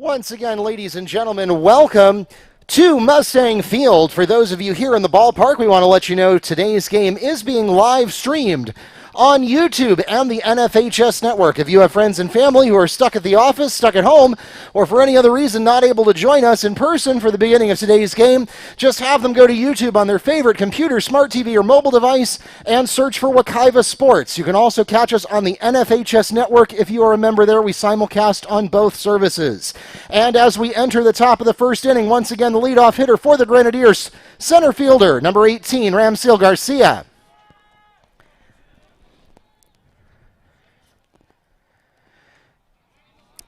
Once again, ladies and gentlemen, welcome to Mustang Field. For those of you here in the ballpark, we want to let you know today's game is being live streamed on YouTube and the NFHS network. If you have friends and family who are stuck at the office, stuck at home, or for any other reason not able to join us in person for the beginning of today's game, just have them go to YouTube on their favorite computer, smart TV, or mobile device and search for Wekiva Sports. You can also catch us on the NFHS network. If you are a member there, we simulcast on both services. And as we enter the top of the first inning, once again, the leadoff hitter for the Grenadiers, center fielder, number 18, Ramsil Garcia.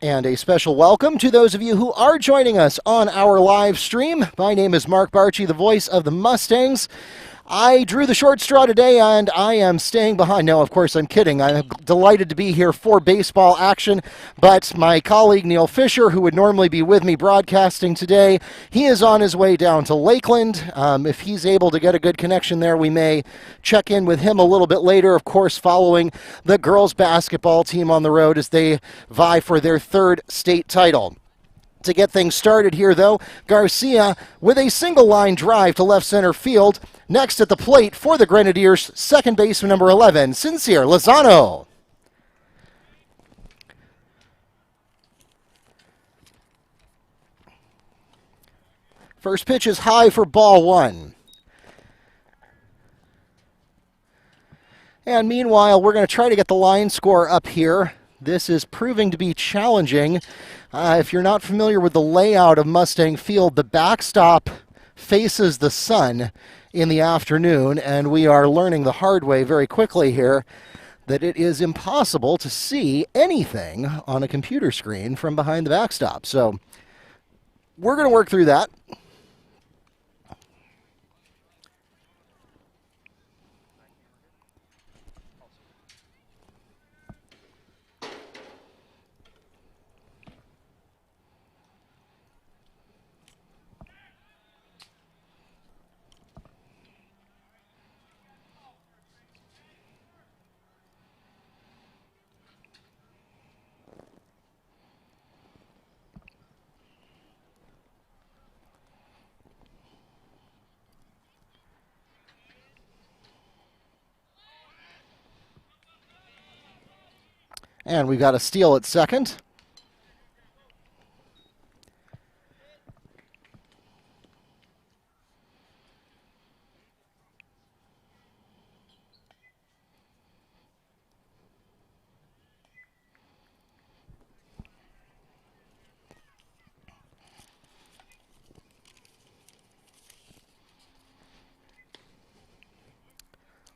And a special welcome to those of you who are joining us on our live stream. My name is Mark Barchi, the voice of the Mustangs. I drew the short straw today, and I am staying behind. No, of course, I'm kidding. I'm delighted to be here for baseball action, but my colleague Neil Fisher, who would normally be with me broadcasting today, he is on his way down to Lakeland. If he's able to get a good connection there, we may check in with him a little bit later, of course, following the girls' basketball team on the road as they vie for their third state title. To get things started here, though, Garcia with a single line drive to left center field. Next at the plate for the Grenadiers, second baseman number 11, Sincere Lozano. First pitch is high for ball one. And meanwhile, we're going to try to get the line score up here. This is proving to be challenging. If you're not familiar with the layout of Mustang Field, the backstop faces the sun in the afternoon, and we are learning the hard way very quickly here that it is impossible to see anything on a computer screen from behind the backstop. So we're going to work through that. And we've got a steal at second.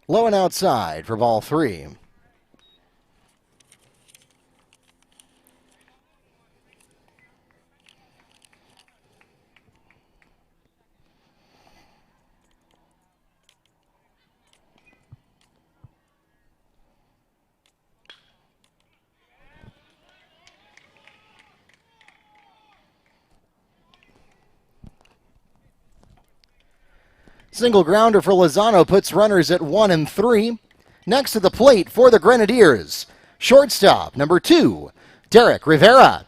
Low and outside for ball three. Single grounder for Lozano puts runners at 1 and 3. Next to the plate for the Grenadiers, shortstop number 2, Derek Rivera.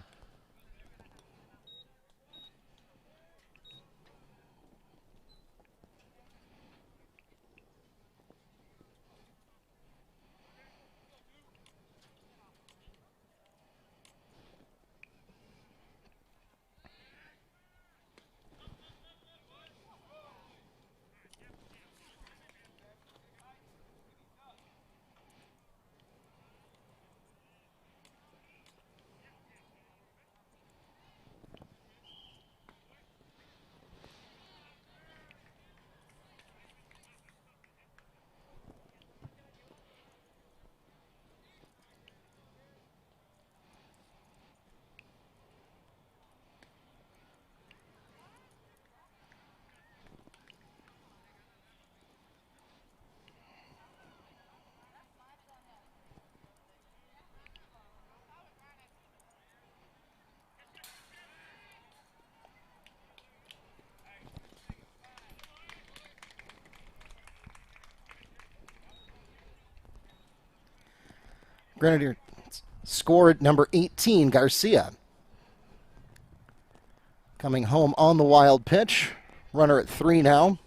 Grenadier scored number 18, Garcia. Coming home on the wild pitch. Runner at 3 now.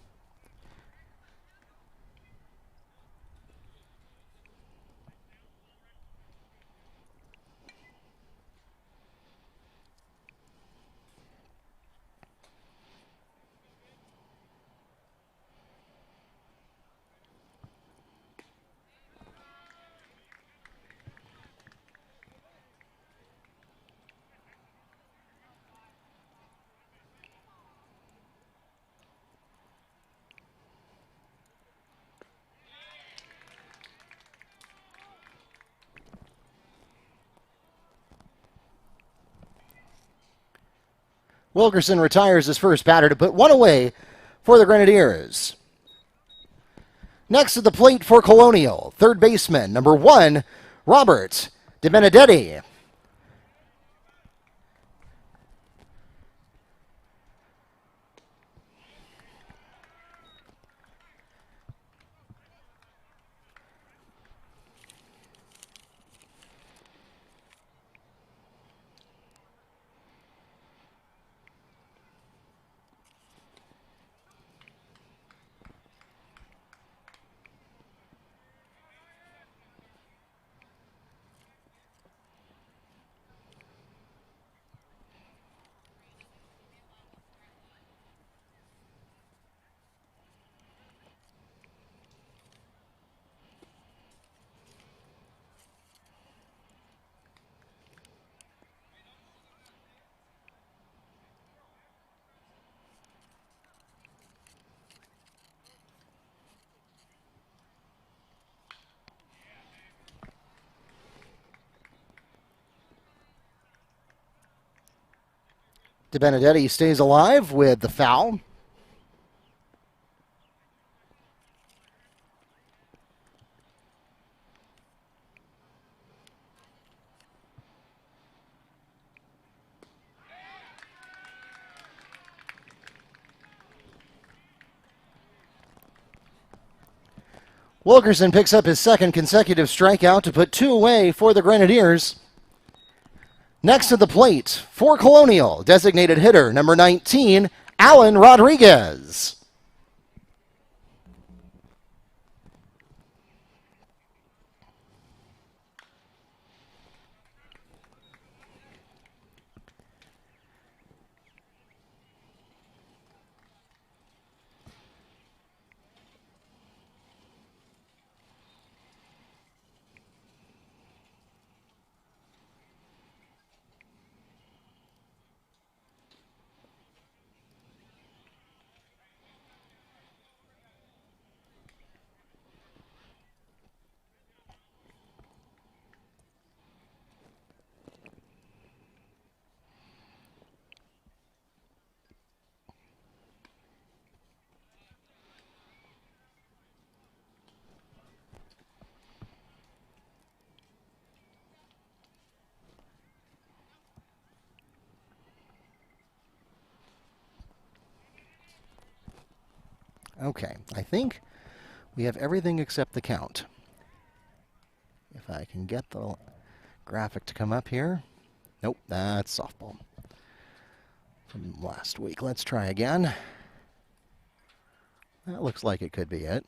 Wilkerson retires his first batter to put one away for the Grenadiers. Next at the plate for Colonial, third baseman, number 1, Robert DiBenedetti. DiBenedetti stays alive with the foul. Wilkerson picks up his second consecutive strikeout to put 2 away for the Grenadiers. Next to the plate for Colonial, designated hitter number 19, Alan Rodriguez. Okay, I think we have everything except the count. If I can get the graphic to come up here. Nope, that's softball from last week. Let's try again. That looks like it could be it.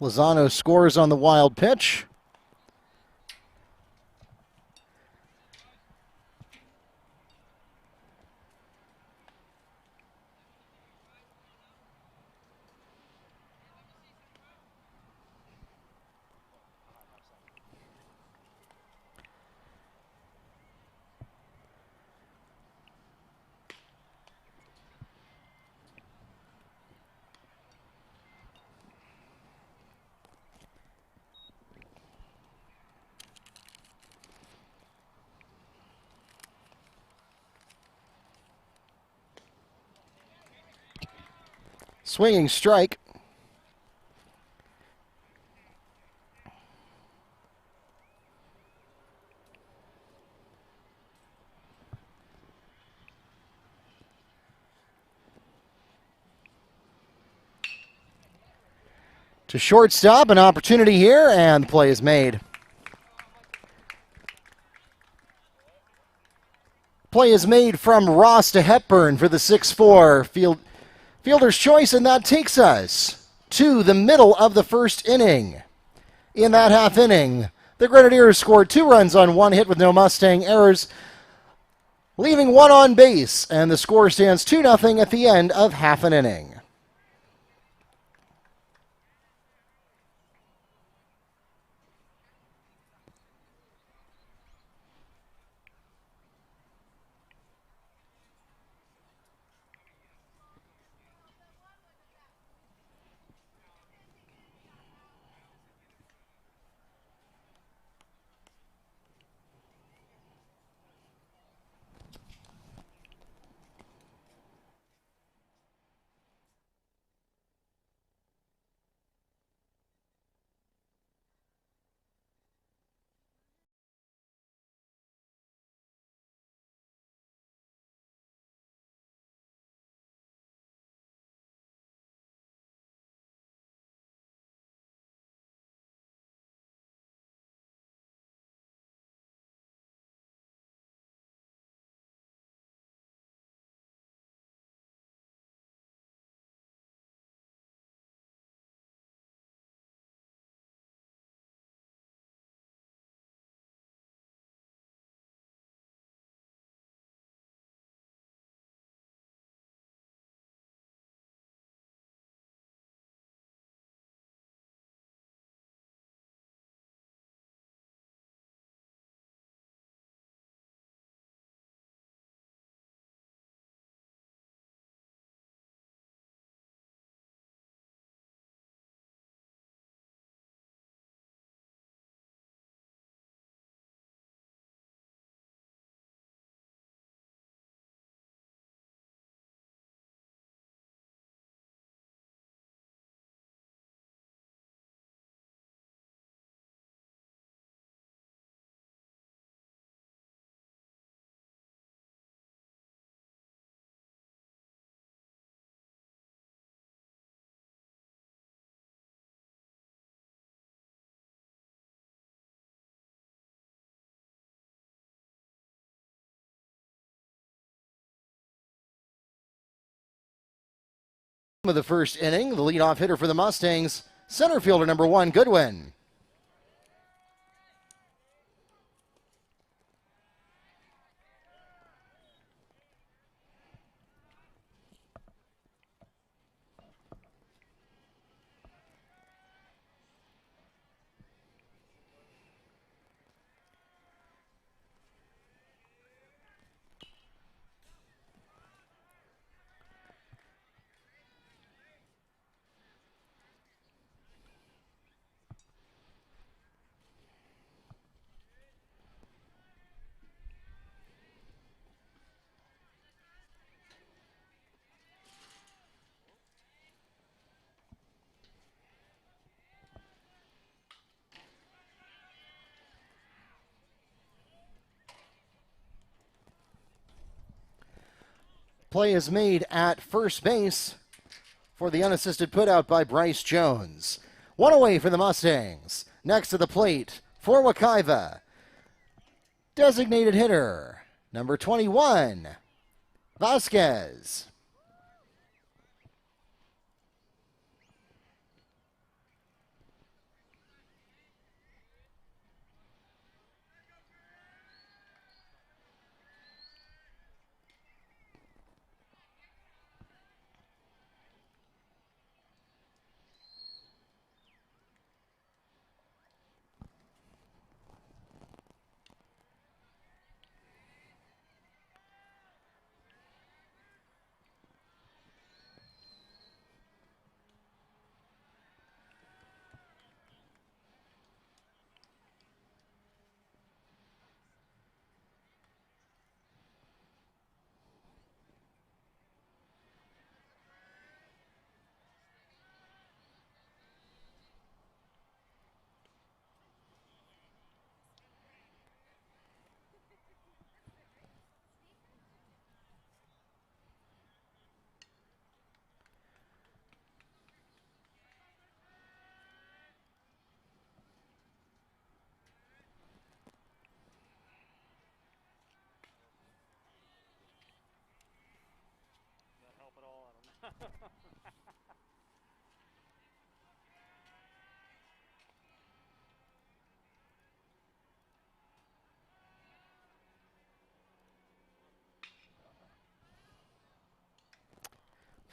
Lozano scores on the wild pitch. Swinging strike. To shortstop, an opportunity here, and the play is made. Play is made from Ross to Hepburn for the 6-4 fielder's choice, and that takes us to the middle of the first inning. In that half inning, the Grenadiers scored 2 runs on 1 hit with no Mustang errors, leaving 1 on base, and the score stands 2-0 at the end of half an inning. Of the first inning, the leadoff hitter for the Mustangs, center fielder number 1, Goodwin. Play is made at first base for the unassisted putout by Bryce Jones. 1 away for the Mustangs. Next to the plate for Wekiva, designated hitter number 21, Vasquez.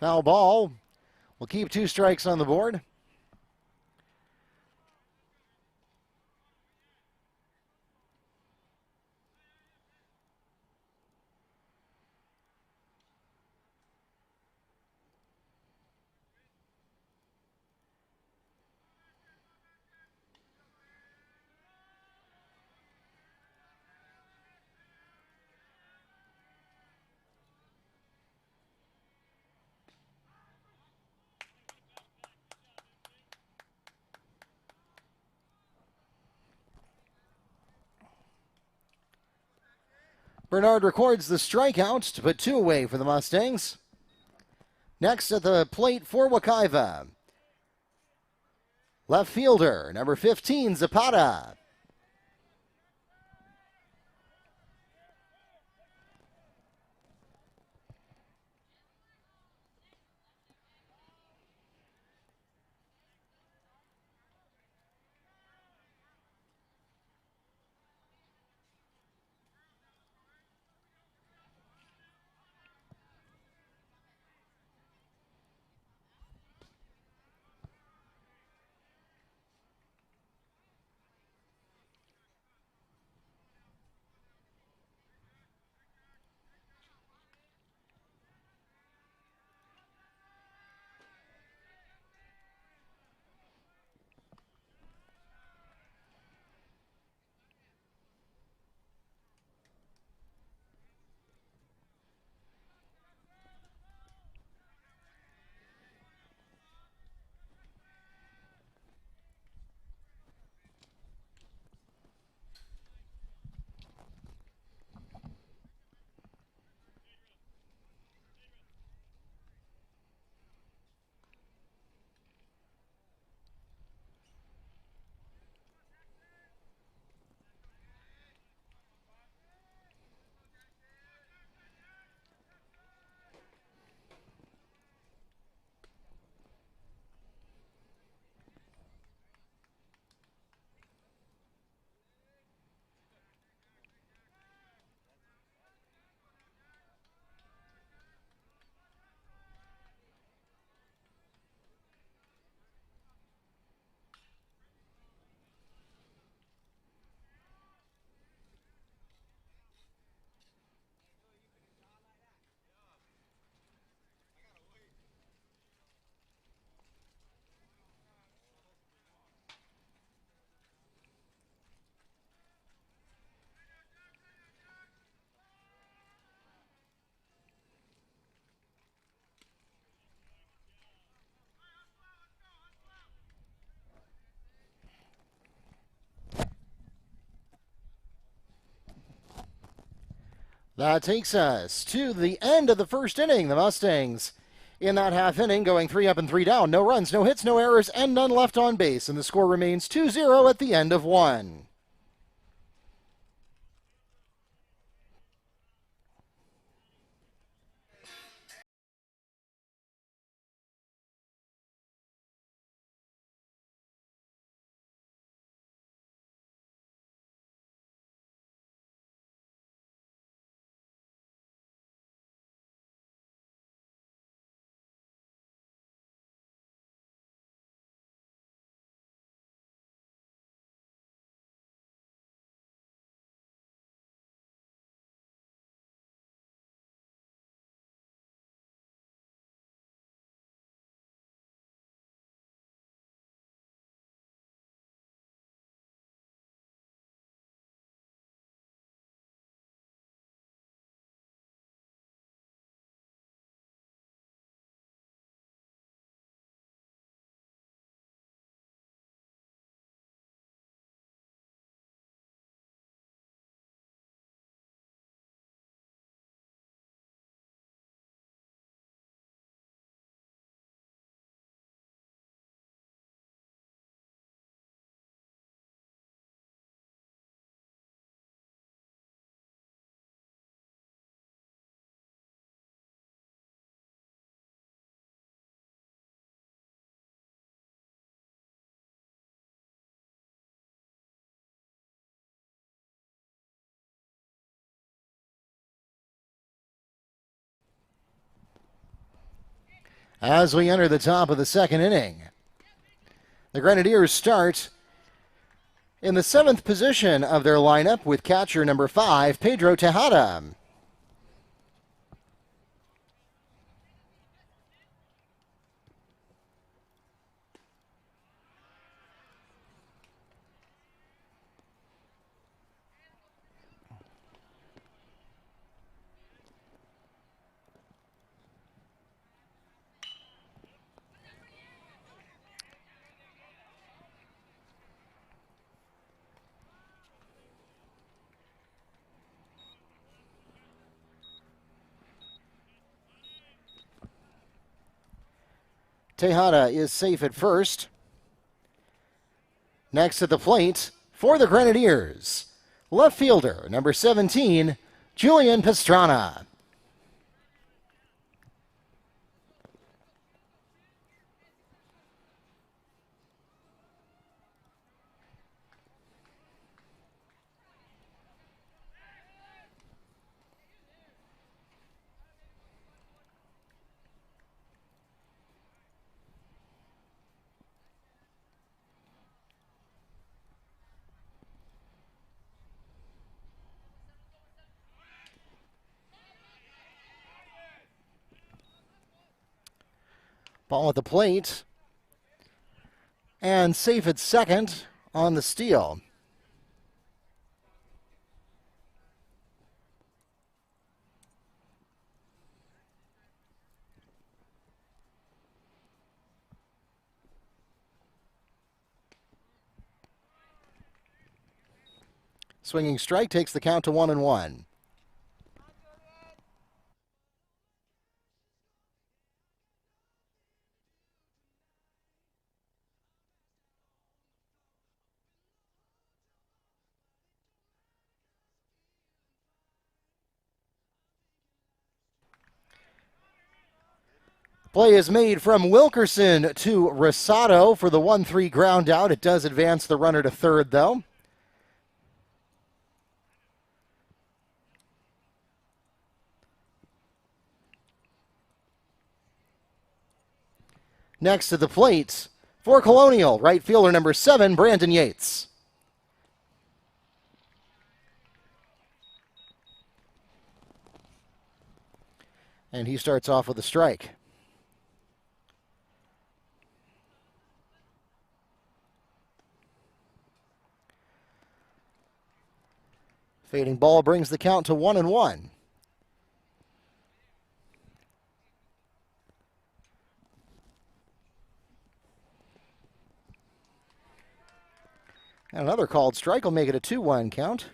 Foul ball. We'll keep 2 strikes on the board. Bernard records the strikeout to put 2 away for the Mustangs. Next at the plate for Wekiva, left fielder, number 15, Zapata. That takes us to the end of the first inning. The Mustangs in that half inning going 3 up and 3 down. No runs, no hits, no errors, and none left on base. And the score remains 2-0 at the end of 1. as we enter the top of the second inning. The Grenadiers start in the 7th position of their lineup with catcher number 5, Pedro Tejada. Tejada is safe at first. Next at the plate for the Grenadiers, left fielder number 17, Julian Pastrana. Ball at the plate, and safe at second on the steal. Swinging strike takes the count to 1-1. Play is made from Wilkerson to Rosado for the 1-3 ground out. It does advance the runner to third, though. Next to the plate for Colonial, right fielder number 7, Brandon Yates. And he starts off with a strike. Fading ball brings the count to 1-1. And another called strike will make it a 2-1 count.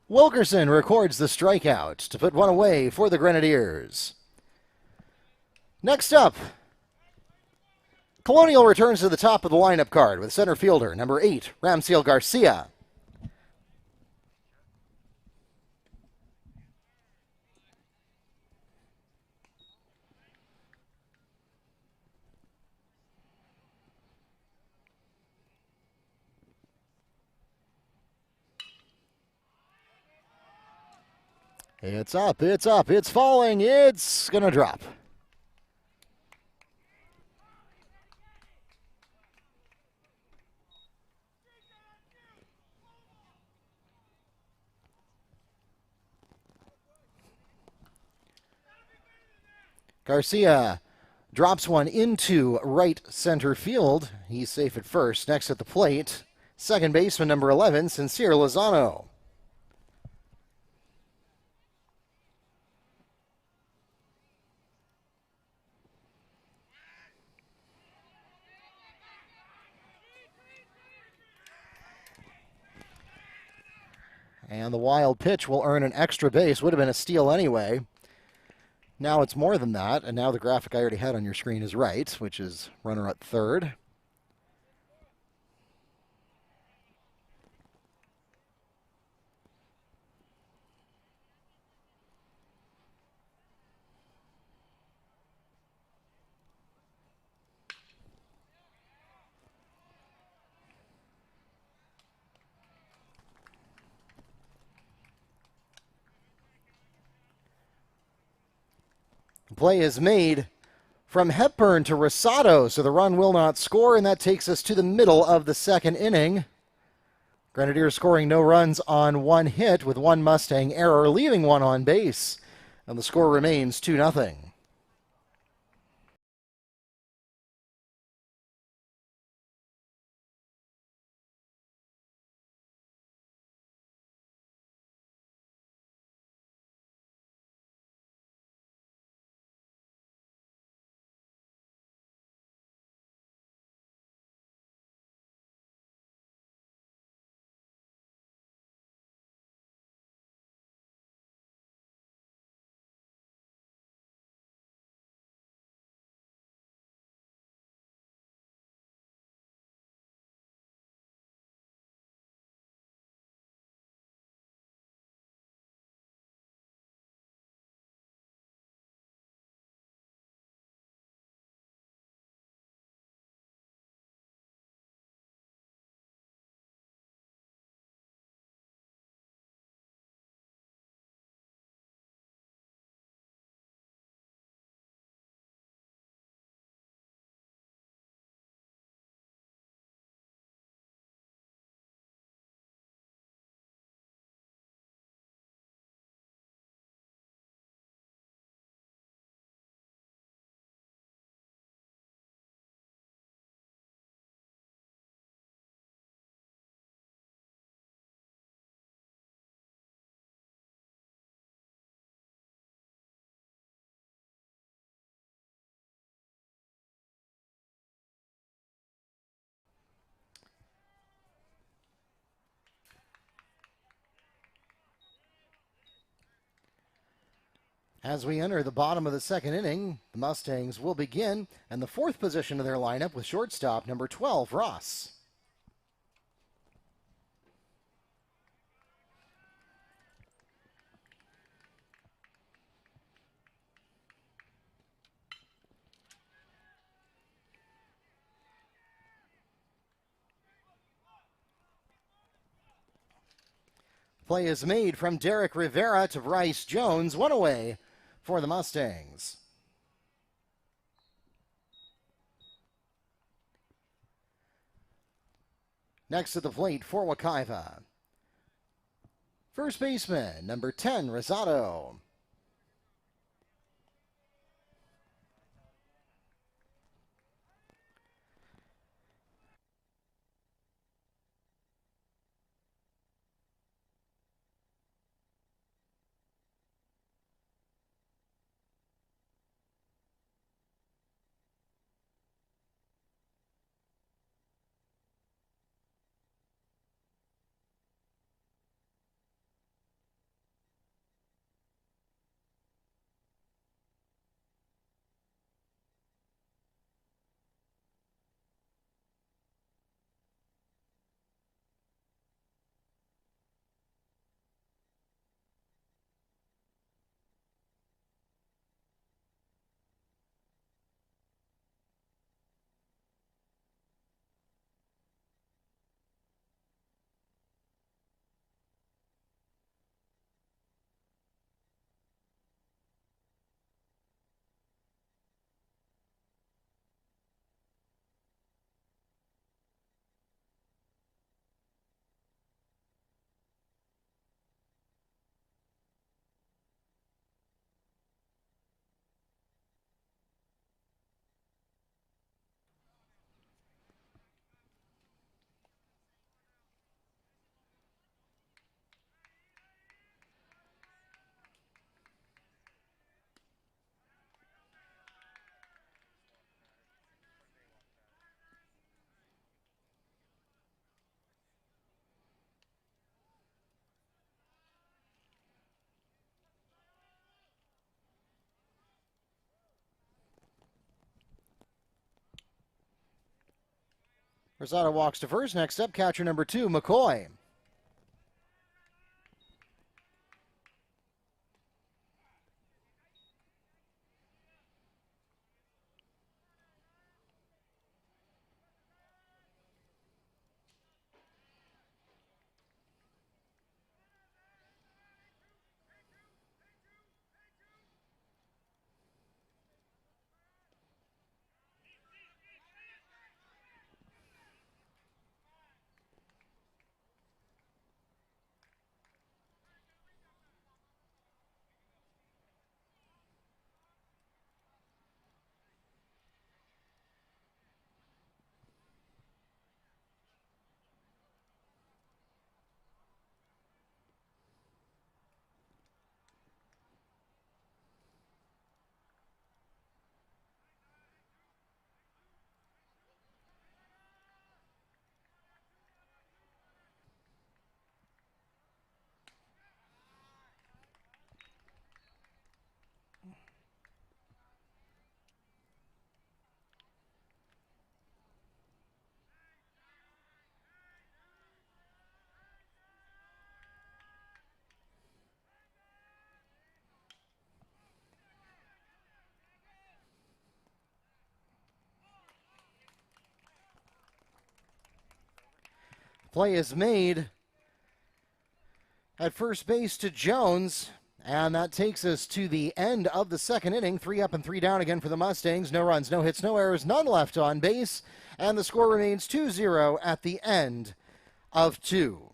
Wilkerson records the strikeout to put one away for the Grenadiers. Next up, Colonial returns to the top of the lineup card with center fielder number 8, Ramseel Garcia. It's up, it's falling, it's gonna drop. Garcia drops one into right center field. He's safe at first. Next at the plate, second baseman number 11, Sincere Lozano. And the wild pitch will earn an extra base. Would have been a steal anyway. Now it's more than that, and now the graphic I already had on your screen is right, which is runner at third. Play is made from Hepburn to Rosado, so the run will not score, and that takes us to the middle of the second inning. Grenadiers scoring no runs on one hit with one Mustang error, leaving one on base, and the score remains 2-0. As we enter the bottom of the second inning, the Mustangs will begin, and the fourth position of their lineup with shortstop number 12, Ross. Play is made from Derek Rivera to Bryce Jones, one away for the Mustangs. Next at the plate for Wekiva, first baseman, number 10, Rosado. Rosado walks to first. Next up, catcher number 2, McCoy. Play is made at first base to Jones, and that takes us to the end of the second inning. 3 up and 3 down again for the Mustangs. No runs, no hits, no errors, none left on base, and the score remains 2-0 at the end of 2.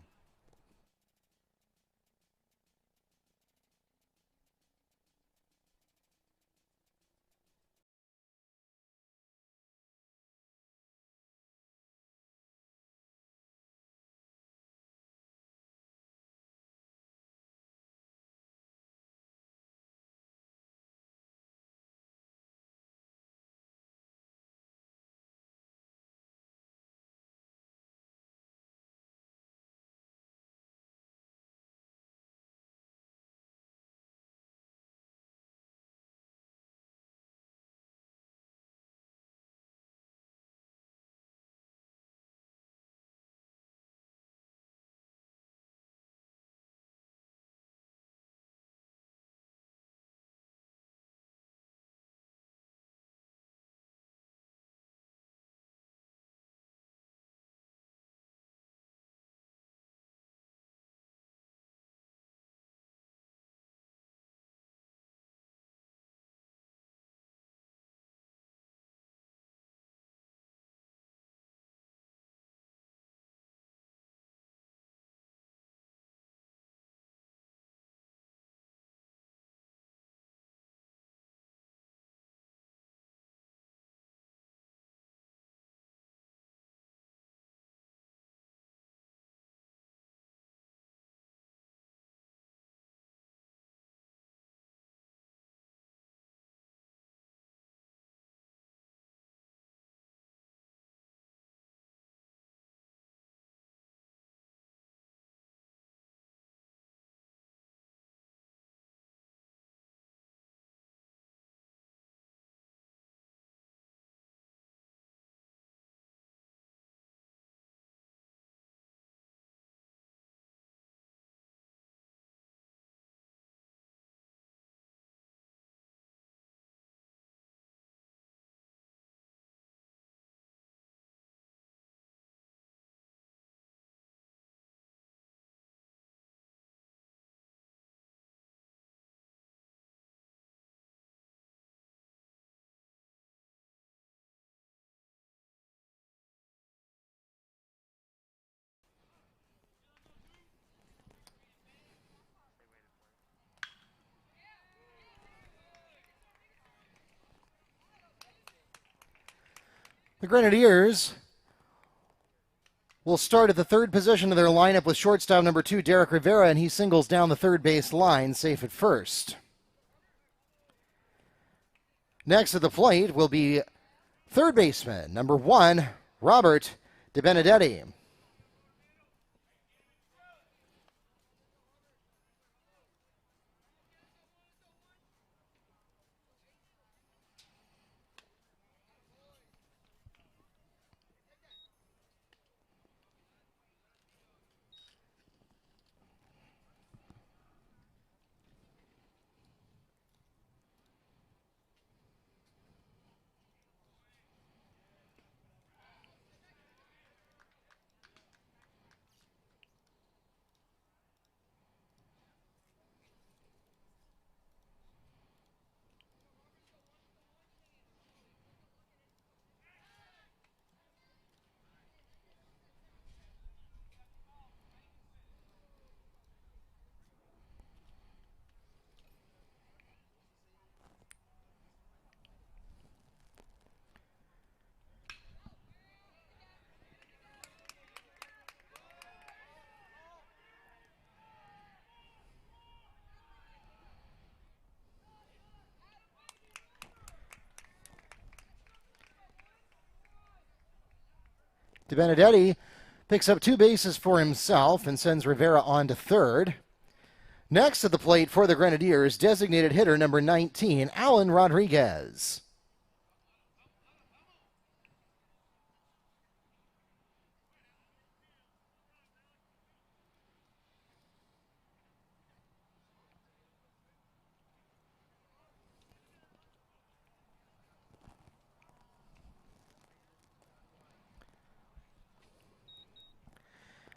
The Grenadiers will start at the third position of their lineup with shortstop number 2, Derek Rivera, and he singles down the third base line, safe at first. Next at the plate will be third baseman number 1, Robert DiBenedetti. DiBenedetti picks up 2 bases for himself and sends Rivera on to third. Next at the plate for the Grenadiers, designated hitter number 19, Alan Rodriguez.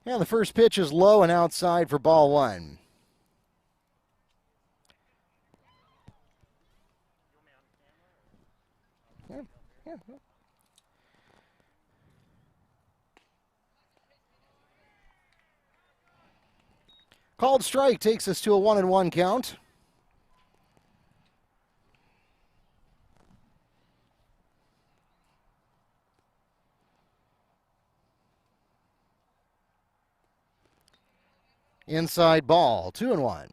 And the first pitch is low and outside for ball one. Yeah. Called strike takes us to a 1-1 count. Inside ball, 2-1.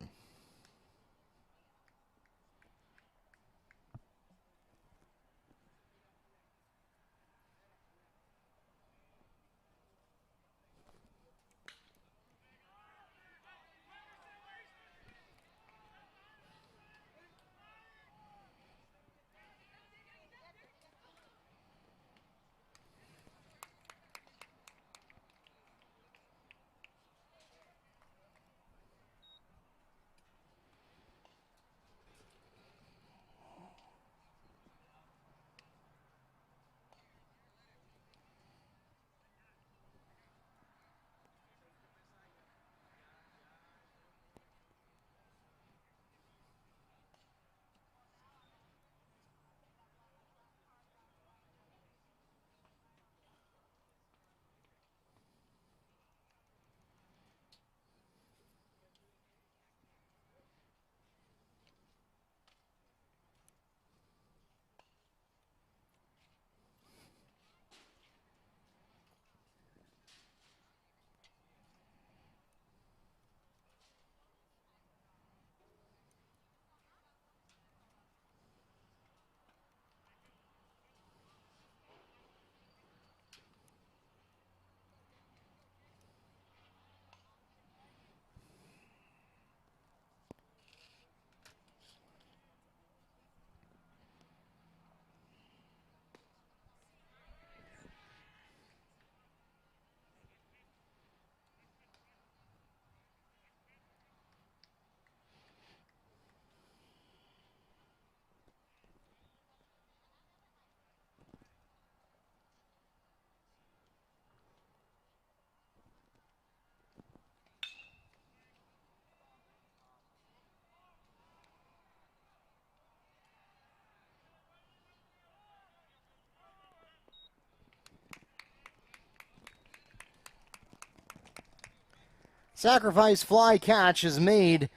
Sacrifice fly catch is made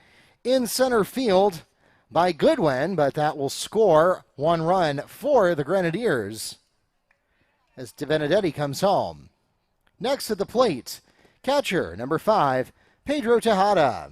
in center field by Goodwin, but that will score 1 run for the Grenadiers as DeBenedetti comes home. Next at the plate, catcher number 5, Pedro Tejada.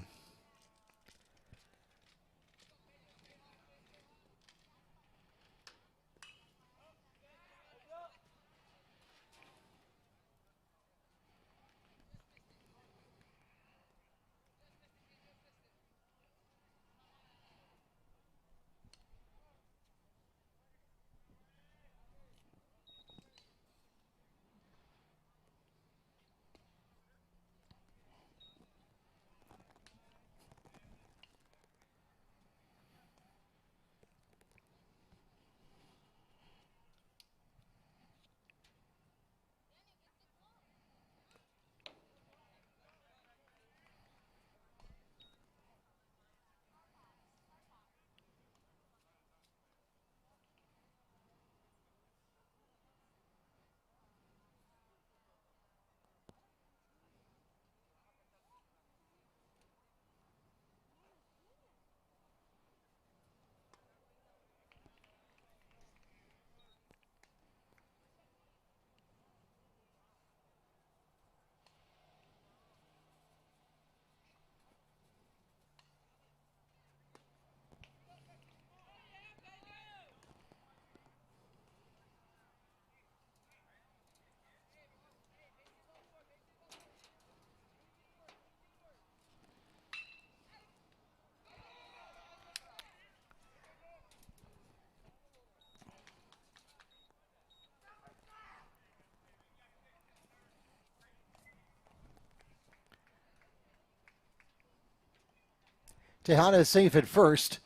Tejada is safe at first.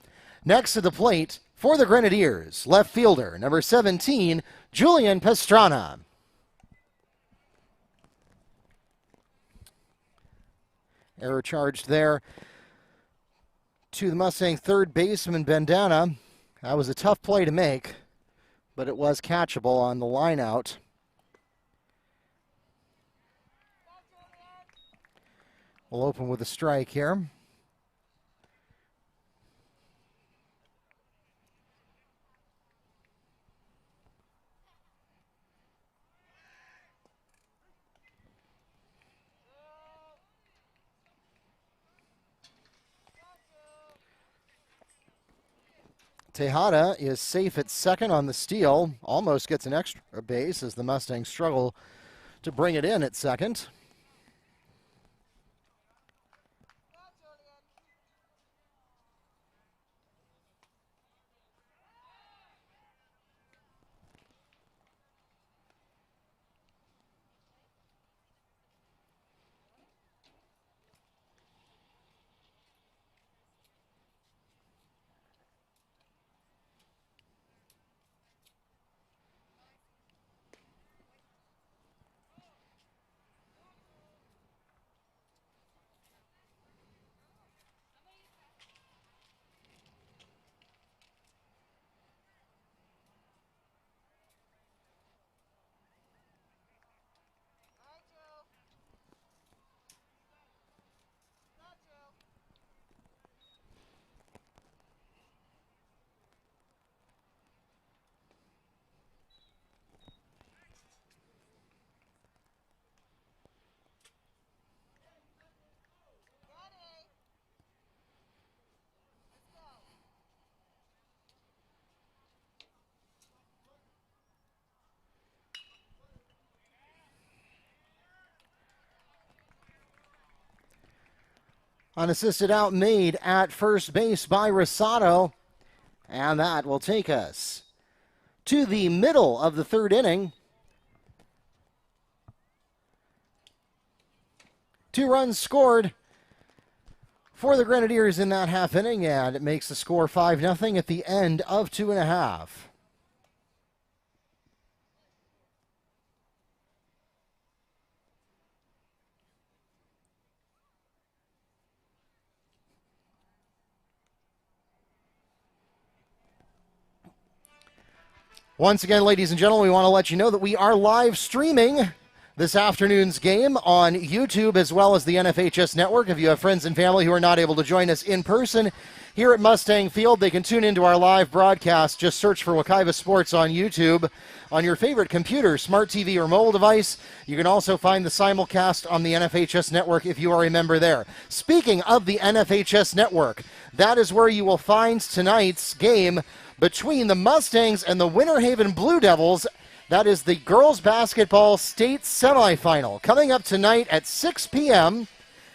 Next to the plate for the Grenadiers, left fielder, number 17, Julian Pastrana. Error charged there to the Mustang third baseman, Bandana. That was a tough play to make, but it was catchable on the line out. We'll open with a strike here. Tejada is safe at second on the steal. Almost gets an extra base as the Mustangs struggle to bring it in at second. Unassisted out made at first base by Rosado. And that will take us to the middle of the third inning. 2 runs scored for the Grenadiers in that half inning, and it makes the score 5-0 at the end of 2.5. Once again, ladies and gentlemen, we want to let you know that we are live streaming this afternoon's game on YouTube as well as the NFHS Network. If you have friends and family who are not able to join us in person here at Mustang Field, they can tune into our live broadcast. Just search for Wekiva Sports on YouTube on your favorite computer, smart TV, or mobile device. You can also find the simulcast on the NFHS Network if you are a member there. Speaking of the NFHS Network, that is where you will find tonight's game between the Mustangs and the Winter Haven Blue Devils. That is the girls basketball state semifinal coming up tonight at 6 p.m.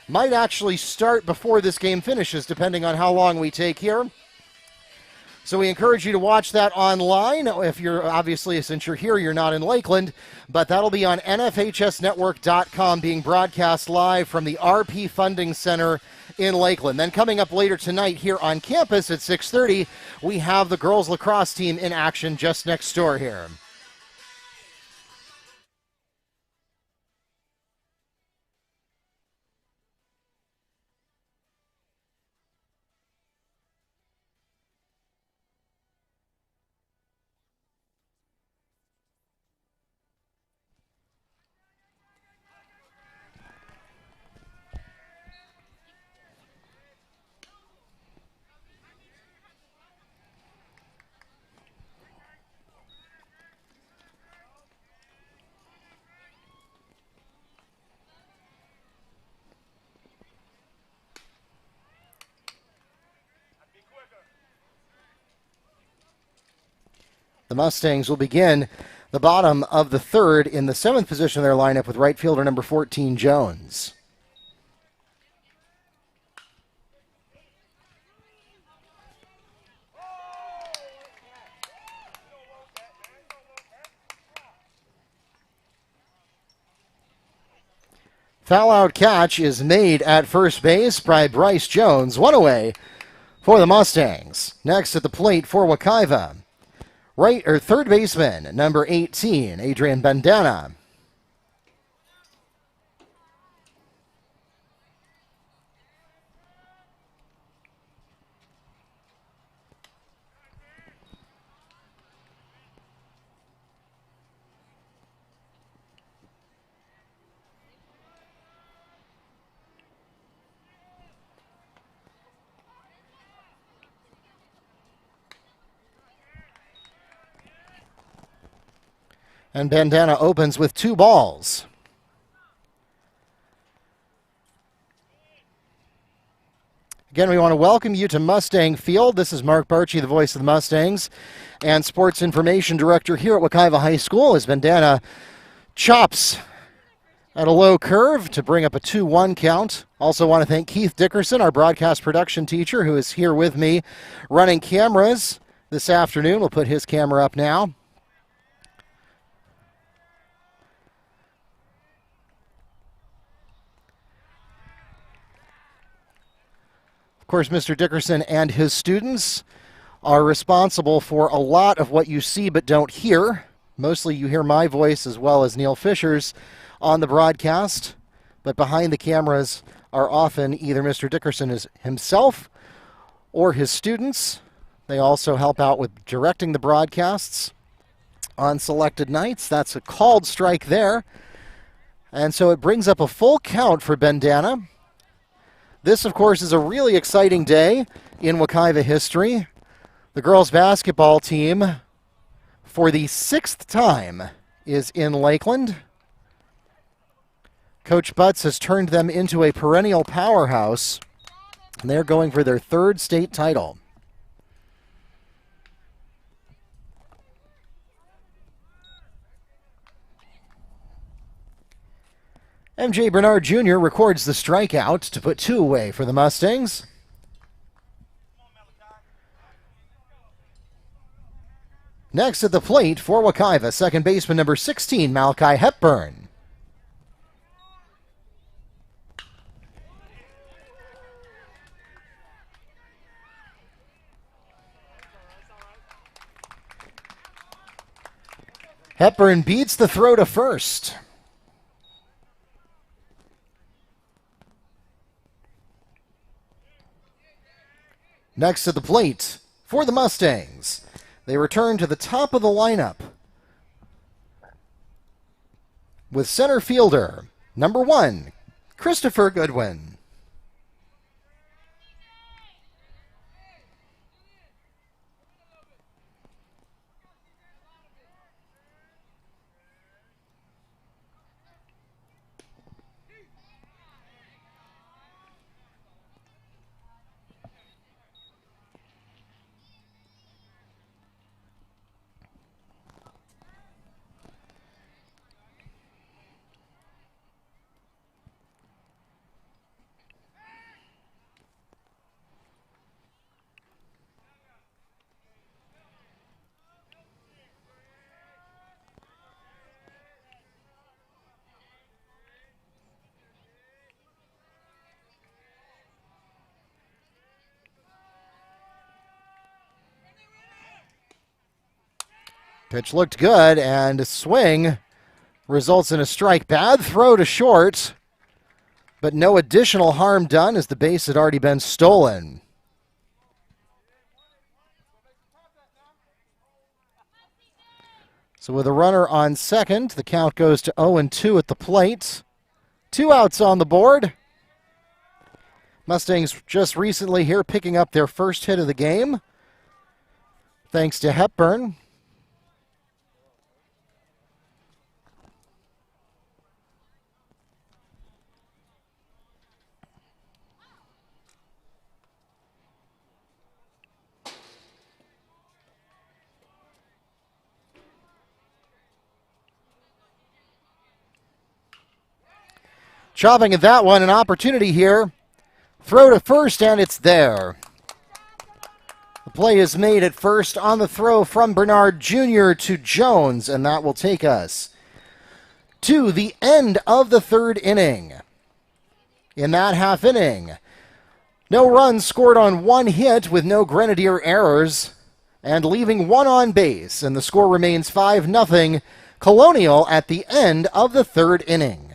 Might actually start before this game finishes, depending on how long we take here. So we encourage you to watch that online. If you're, obviously, since you're here, you're not in Lakeland, but that'll be on NFHSnetwork.com, being broadcast live from the RP Funding Center in Lakeland. Then coming up later tonight here on campus at 6:30, we have the girls lacrosse team in action just next door here. The Mustangs will begin the bottom of the third in the 7th position of their lineup with right fielder number 14, Jones. Foul out catch is made at first base by Bryce Jones. One away for the Mustangs. Next at the plate for Wekiva, third baseman, number 18, Adrian Bandana. And Bandana opens with 2 balls. Again, we want to welcome you to Mustang Field. This is Mark Barchi, the voice of the Mustangs, and Sports Information Director here at Wekiva High School as Bandana chops at a low curve to bring up a 2-1 count. Also want to thank Keith Dickerson, our broadcast production teacher, who is here with me running cameras this afternoon. We'll put his camera up now. Of course, Mr. Dickerson and his students are responsible for a lot of what you see but don't hear. Mostly you hear my voice as well as Neil Fisher's on the broadcast, but behind the cameras are often either Mr. Dickerson himself or his students. They also help out with directing the broadcasts on selected nights. That's a called strike there. And so it brings up a full count for Bandana. This, of course, is a really exciting day in Wekiva history. The girls' basketball team, for the 6th time, is in Lakeland. Coach Butts has turned them into a perennial powerhouse, and they're going for their 3rd state title. MJ Bernard Jr. records the strikeout to put 2 away for the Mustangs. Next at the plate for Wekiva, second baseman number 16, Malachi Hepburn. Hepburn beats the throw to first. Next at the plate for the Mustangs, they return to the top of the lineup with center fielder number 1, Christopher Goodwin. Pitch looked good, and a swing results in a strike. Bad throw to short, but no additional harm done as the base had already been stolen. So with a runner on second, the count goes to 0-2 at the plate. 2 outs on the board. Mustangs just recently here picking up their first hit of the game, thanks to Hepburn. Chopping at that one, an opportunity here. Throw to first, and it's there. The play is made at first on the throw from Bernard Jr. to Jones, and that will take us to the end of the 3rd inning. In that half inning, no runs scored on 1 hit with no Grenadier errors, and leaving 1 on base, and the score remains 5-0 Colonial at the end of the 3rd inning.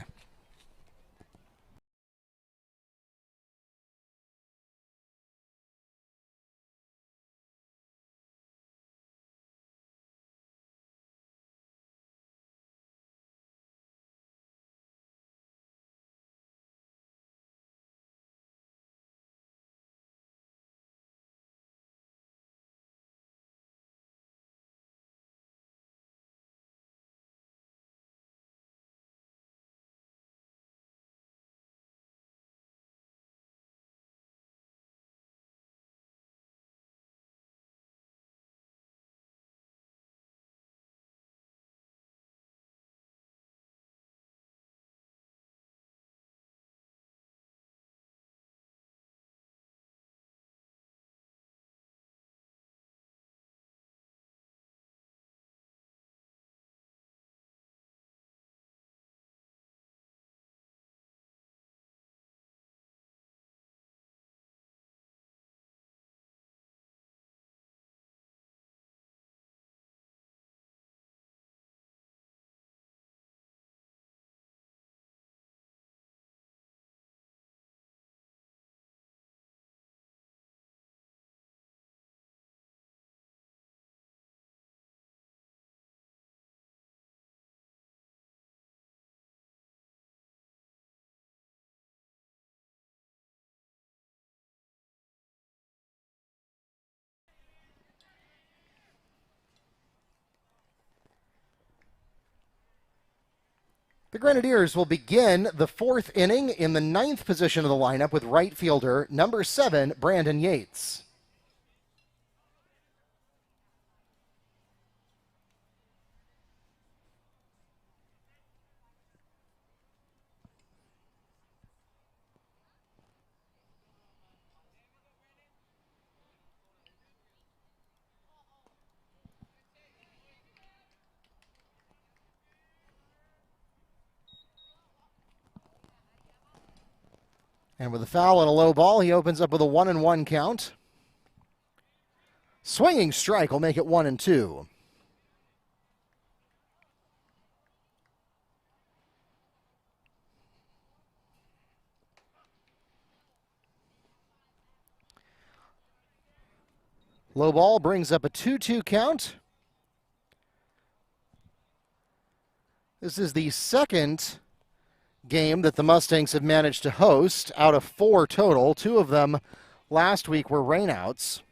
The Grenadiers will begin the fourth inning in the ninth position of the lineup with right fielder number 7, Brandon Yates. And with a foul and a low ball, he opens up with a 1-1 count. Swinging strike will make it 1-2. Low ball brings up a 2-2 count. This is the second game that the Mustangs have managed to host out of 4 total. 2 of them last week were rainouts.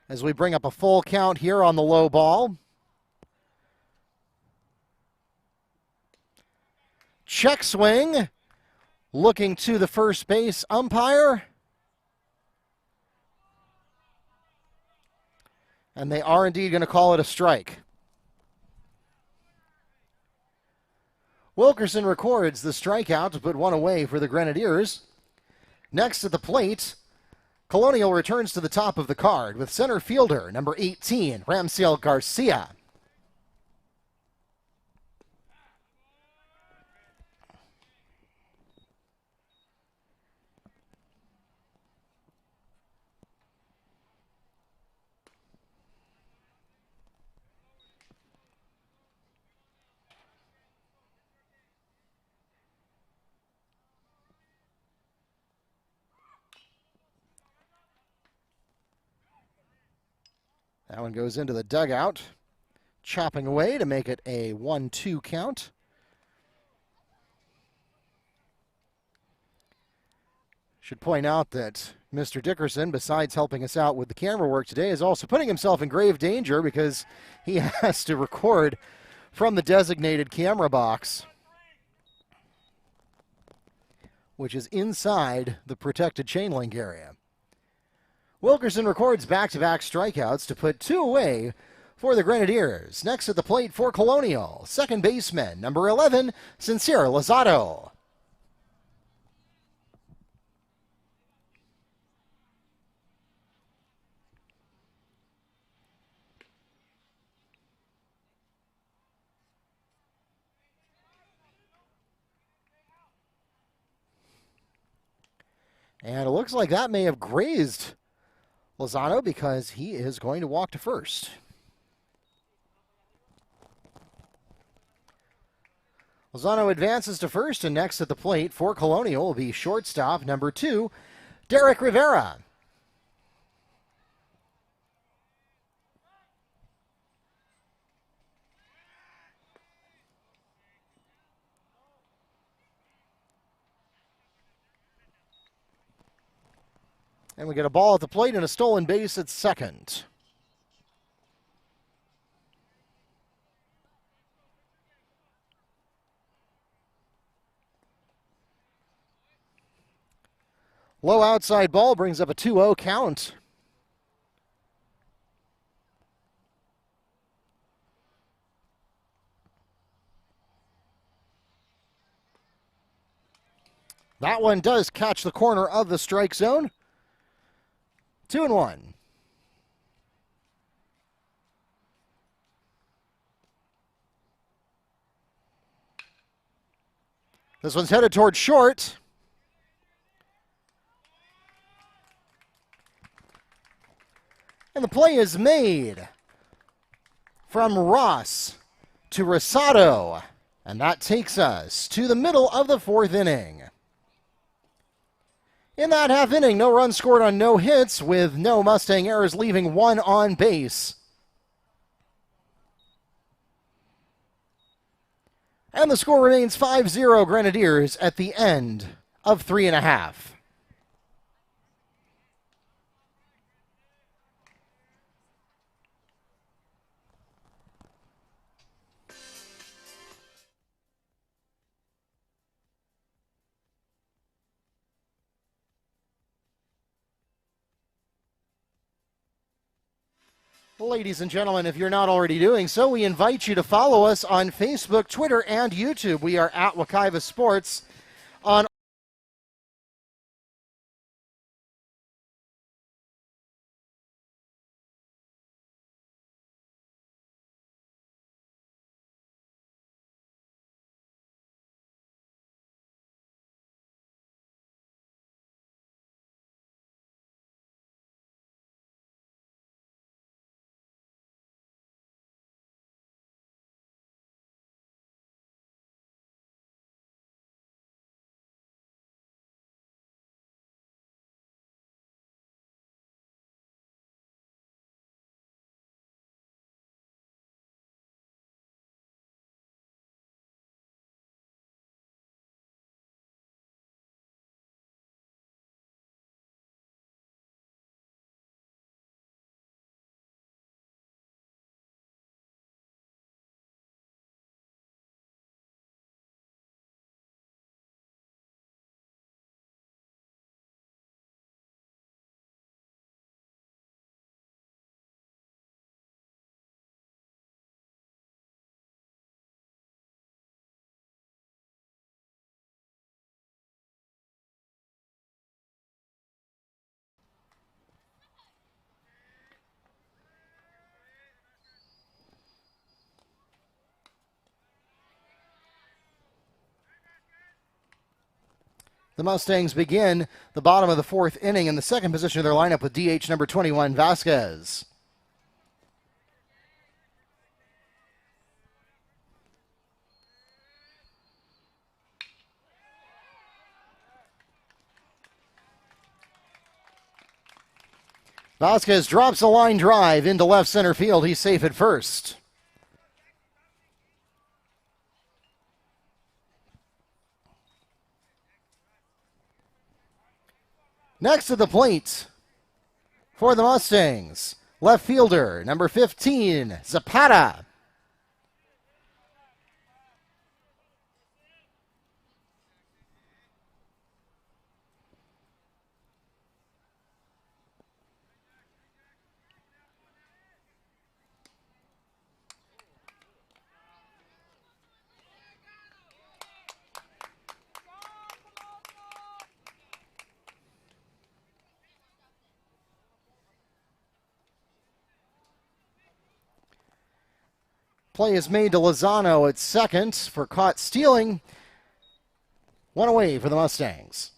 As we bring up a full count here on the low ball. Check swing, looking to the first base umpire. And they are indeed going to call it a strike. Wilkerson records the strikeout to put one away for the Grenadiers. Next at the plate, Colonial returns to the top of the card with center fielder number 18, Ramseel Garcia. That one goes into the dugout, chopping away to make it a 1-2 count. Should point out that Mr. Dickerson, besides helping us out with the camera work today, is also putting himself in grave danger because he has to record from the designated camera box, which is inside the protected chain link area. Wilkerson records back-to-back strikeouts to put 2 away for the Grenadiers. Next at the plate for Colonial, second baseman, number 11, Sincere Lozado. And it looks like that may have grazed Lozano because he is going to walk to first. Lozano advances to first, and next at the plate for Colonial will be shortstop number 2, Derek Rivera. And we get a ball at the plate and a stolen base at second. Low outside ball brings up a 2-0 count. That one does catch the corner of the strike zone. 2-1. This one's headed toward short. And the play is made from Ross to Rosado. And that takes us to the middle of the 4th inning. In that half inning, no runs scored on no hits, with no Mustang errors, leaving 1 on base. And the score remains 5-0 Grenadiers at the end of 3.5. Ladies and gentlemen, if you're not already doing so, we invite you to follow us on Facebook, Twitter, and YouTube. We are at Wekiva Sports on the Mustangs begin the bottom of the fourth inning in the second position of their lineup with DH number 21, Vasquez. Vasquez drops a line drive into left center field. He's safe at first. Next to the plate for the Mustangs, left fielder, number 15, Zapata. Play is made to Lozano at second for caught stealing. One away for the Mustangs.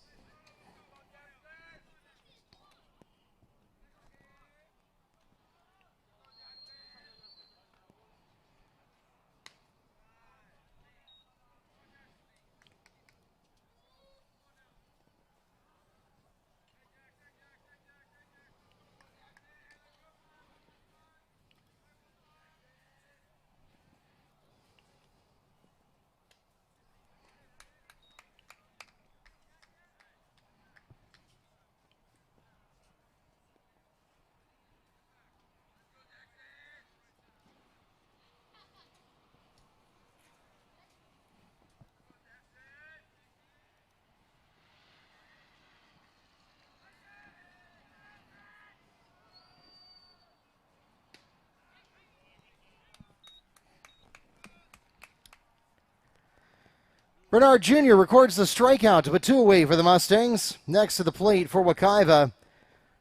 Bernard Jr. records the strikeout to put two away for the Mustangs. Next to the plate for Wekiva,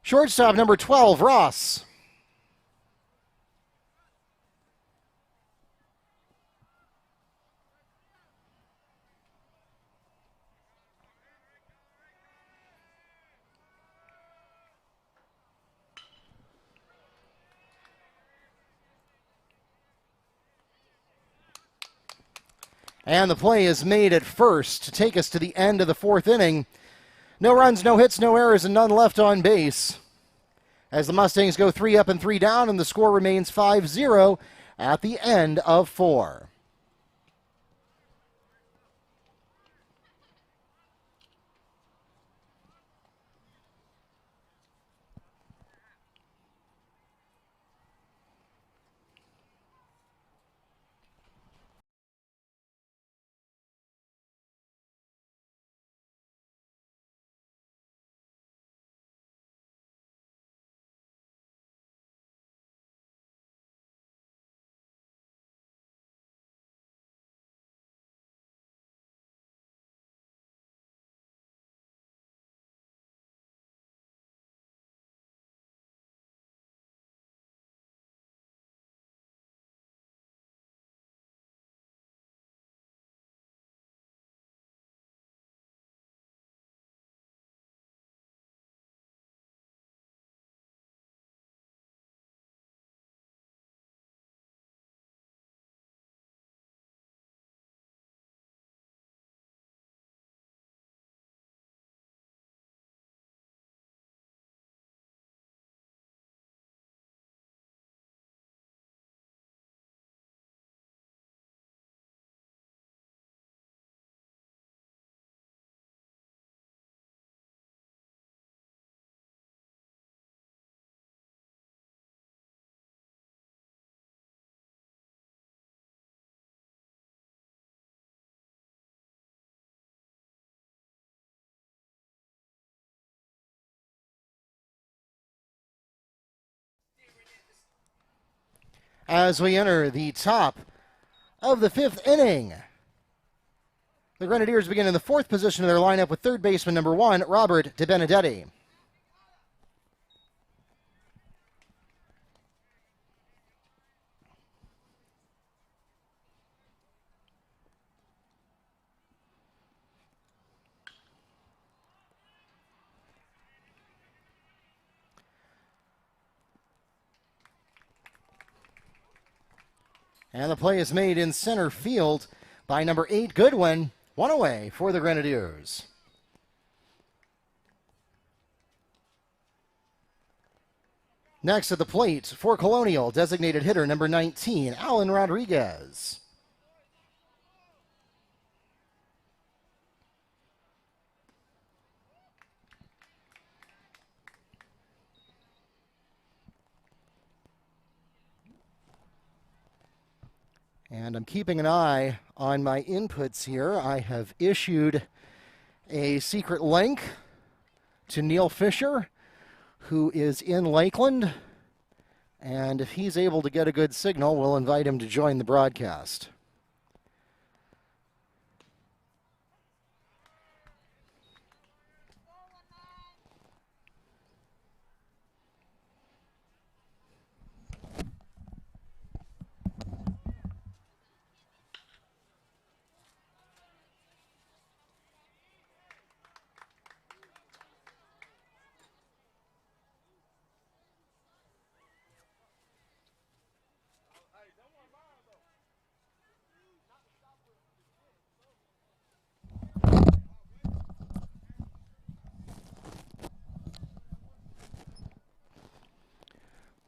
shortstop number 12, Ross. And the play is made at first to take us to the end of the fourth inning. No runs, no hits, no errors, and none left on base. As the Mustangs go 3 up and 3 down, and the score remains 5-0 at the end of 4. as we enter the top of the 5th inning. The Grenadiers begin in the 4th position of their lineup with third baseman number 1, Robert DeBenedetti. And the play is made in center field by number 8, Goodwin. One away for the Grenadiers. Next at the plate for Colonial, designated hitter number 19, Alan Rodriguez. And I'm keeping an eye on my inputs here. I have issued a secret link to Neil Fisher, who is in Lakeland. And if he's able to get a good signal, we'll invite him to join the broadcast.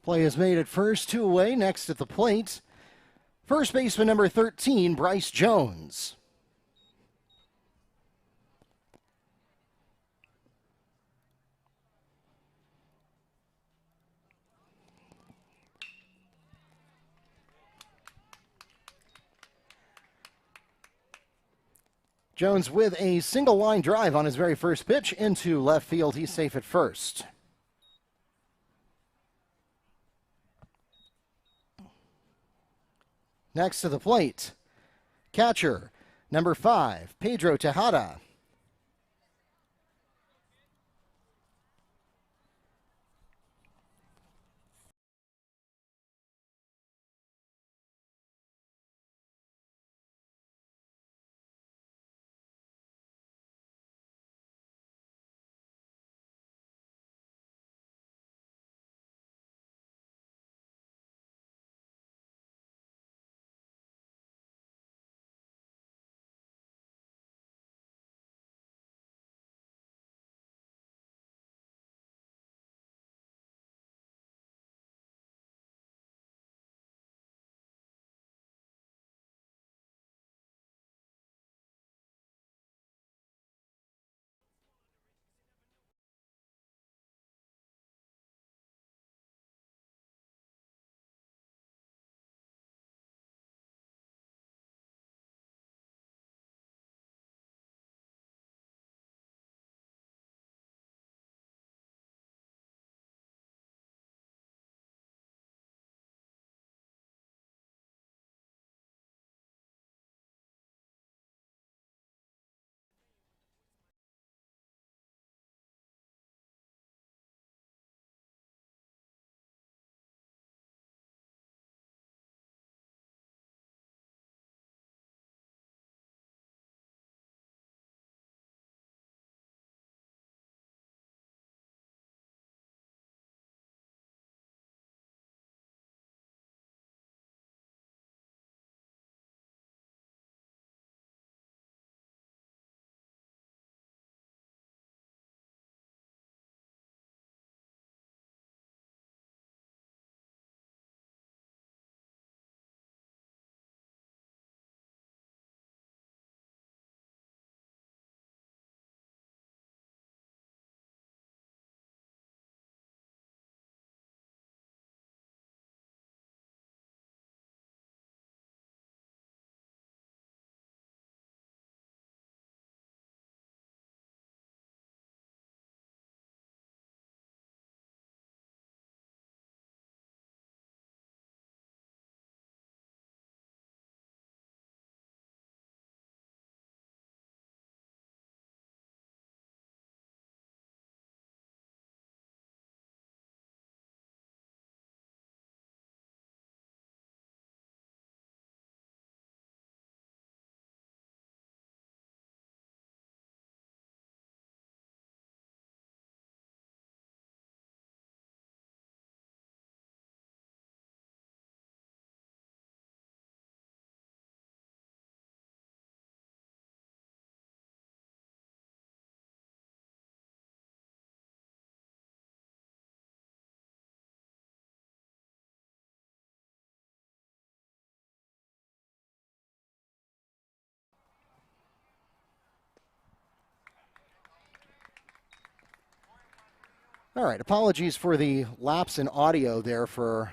Play is made at first, 2 away. Next at the plate, first baseman number 13, Bryce Jones. Jones with a single line drive on his very first pitch into left field. He's safe at first. Next to the plate, catcher number 5, Pedro Tejada. All right, apologies for the lapse in audio there for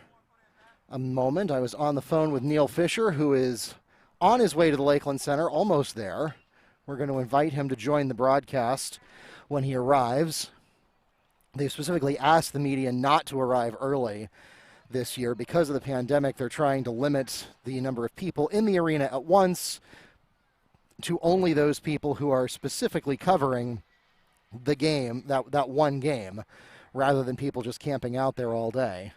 a moment. I was on the phone with Neil Fisher, who is on his way to the Lakeland Center, almost there. We're going to invite him to join the broadcast when he arrives. They specifically asked the media not to arrive early this year because of the pandemic. They're trying to limit the number of people in the arena at once to only those people who are specifically covering the game, that one game, rather than people just camping out there all day.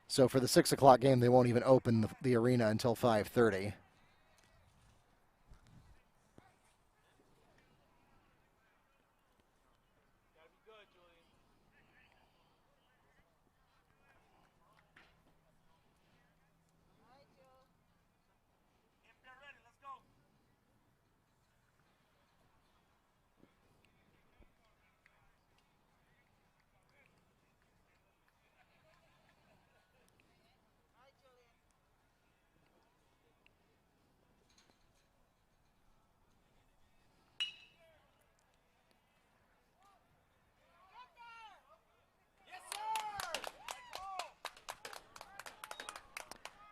So for the 6 o'clock game, they won't even open the arena until 5:30.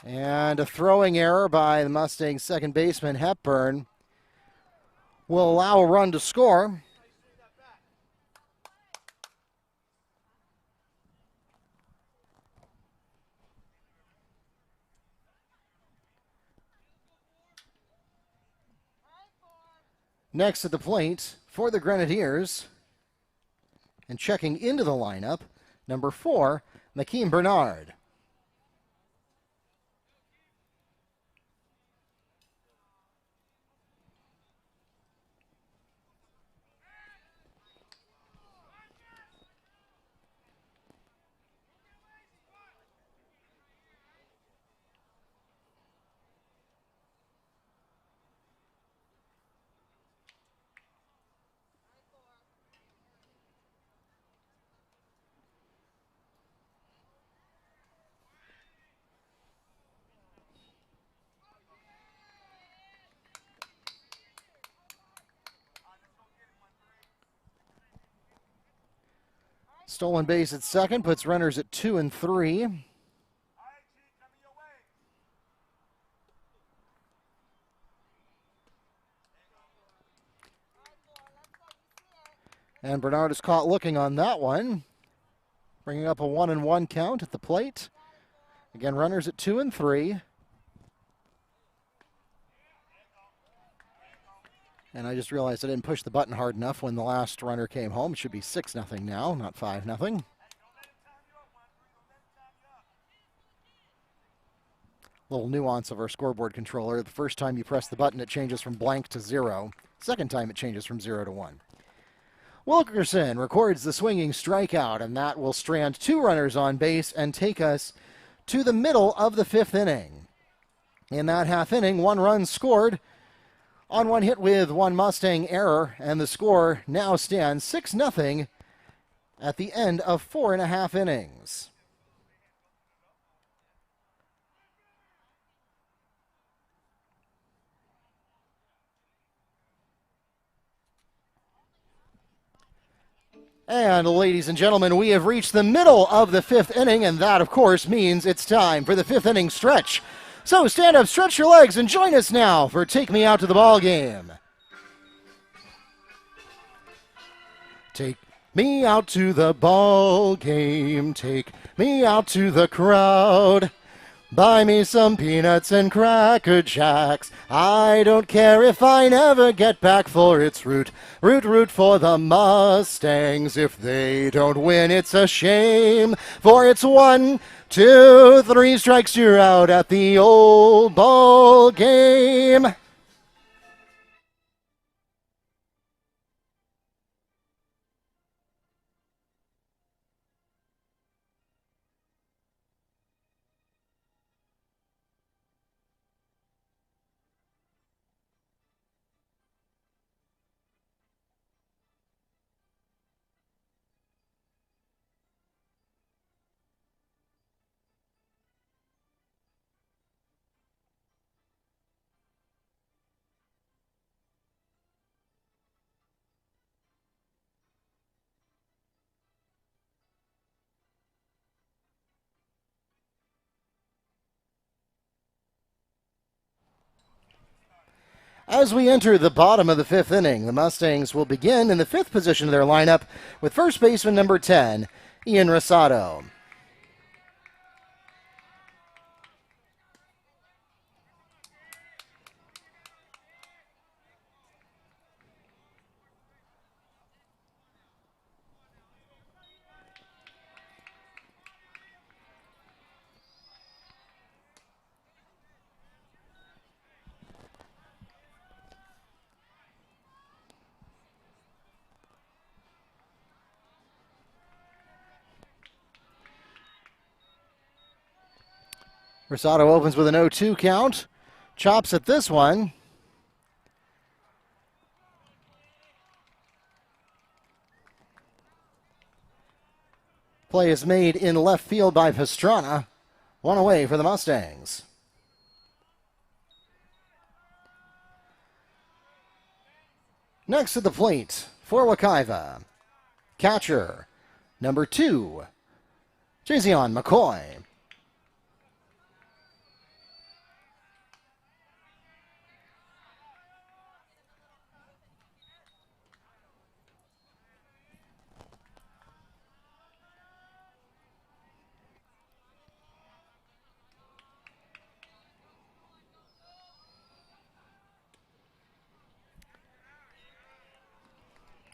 And a throwing error by the Mustangs second baseman, Hepburn, will allow a run to score. Next at the plate for the Grenadiers, and checking into the lineup, number 4, Makeem Bernard. Stolen base at second, puts runners at 2 and 3. And Bernard is caught looking on that one, bringing up a 1-1 count at the plate. Again, runners at 2 and 3. And I just realized I didn't push the button hard enough when the last runner came home. It should be 6-0 now, not 5-0. Little nuance of our scoreboard controller. The first time you press the button, it changes from blank to 0. Second time, it changes from 0 to 1. Wilkerson records the swinging strikeout, and that will strand 2 runners on base and take us to the middle of the 5th inning. In that half inning, 1 run scored on 1 hit with 1 Mustang error, and the score now stands 6-0 at the end of 4.5 innings. And ladies and gentlemen, we have reached the middle of the 5th inning, and that, of course, means it's time for the 5th inning stretch. So stand up, stretch your legs, and join us now for Take Me Out to the Ball Game. Take me out to the ball game. Take me out to the crowd. Buy me some peanuts and Cracker Jacks. I don't care if I never get back, for it's root for the Mustangs. If they don't win, it's a shame, for it's 1, 2, 3 strikes, you're out at the old ball game. As we enter the bottom of the fifth inning, the Mustangs will begin in the fifth position of their lineup with first baseman number 10, Ian Rosado. Rosado opens with an 0-2 count. Chops at this one. Play is made in left field by Pastrana. One away for the Mustangs. Next at the plate for Wekiva, catcher number 2, Jason McCoy.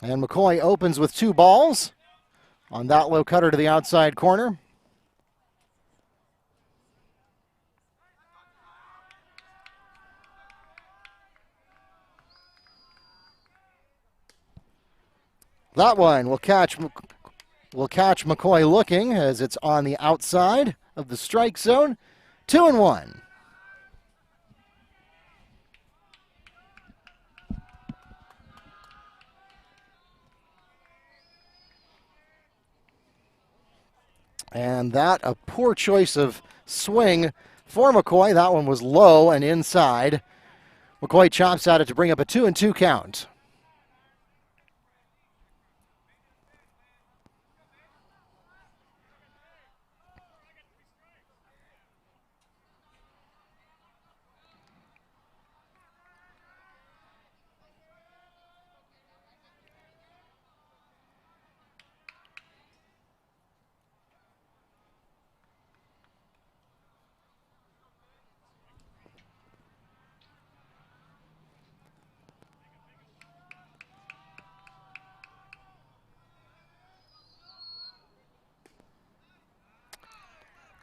And McCoy opens with 2 balls on that low cutter to the outside corner. That one will catch McCoy looking as it's on the outside of the strike zone. 2-1. And that, a poor choice of swing for McCoy. That one was low and inside. McCoy chops at it to bring up a 2-2 count.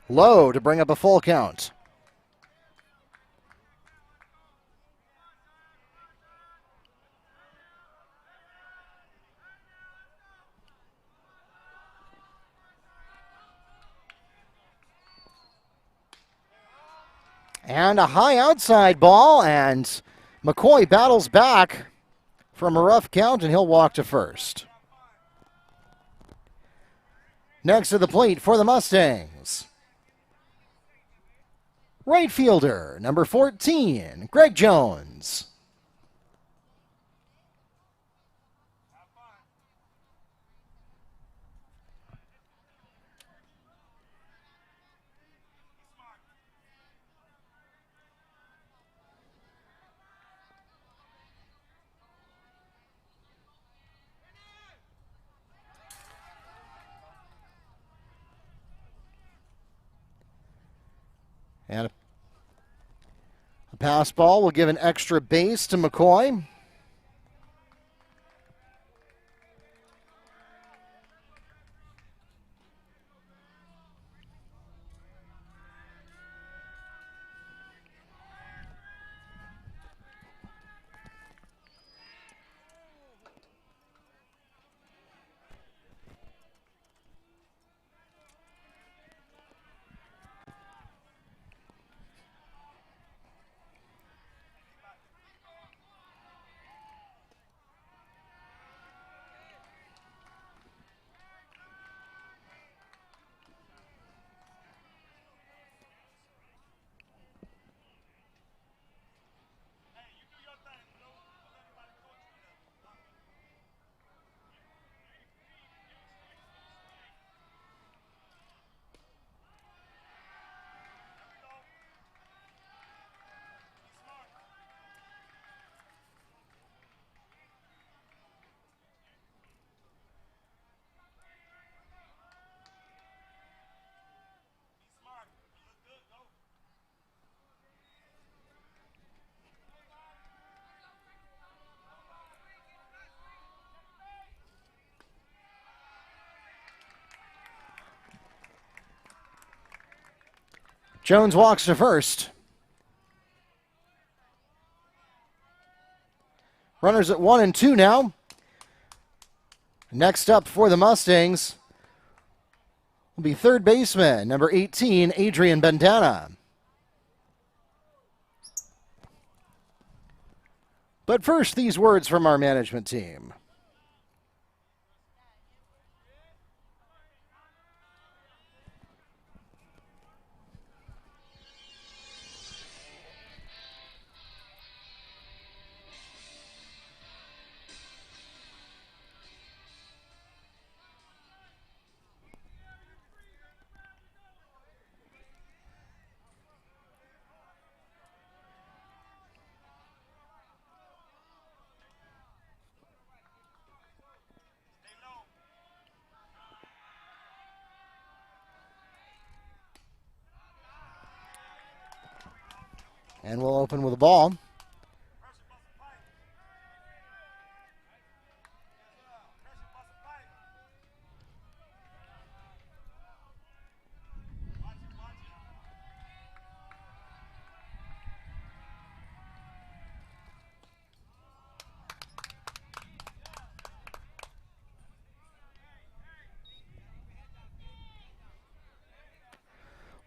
Low to bring up a full count. And a high outside ball, and McCoy battles back from a rough count, and he'll walk to first. Next to the plate for the Mustangs, right fielder, number 14, Greg Jones. And a pass ball will give an extra base to McCoy. Jones walks to first. Runners at 1 and 2 now. Next up for the Mustangs will be third baseman, number 18, Adrian Bandana. But first, these words from our management team. And we'll open with a ball.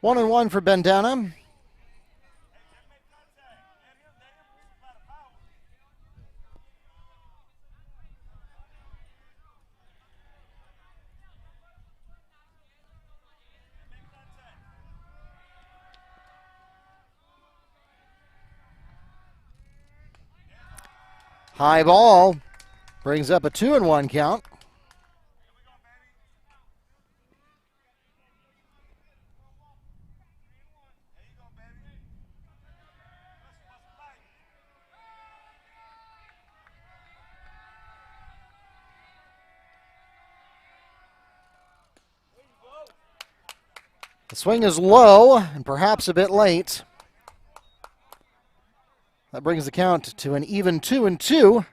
One and one for Bandana. High ball brings up a 2-1 count. The swing is low and perhaps a bit late. That brings the count to an even 2-2.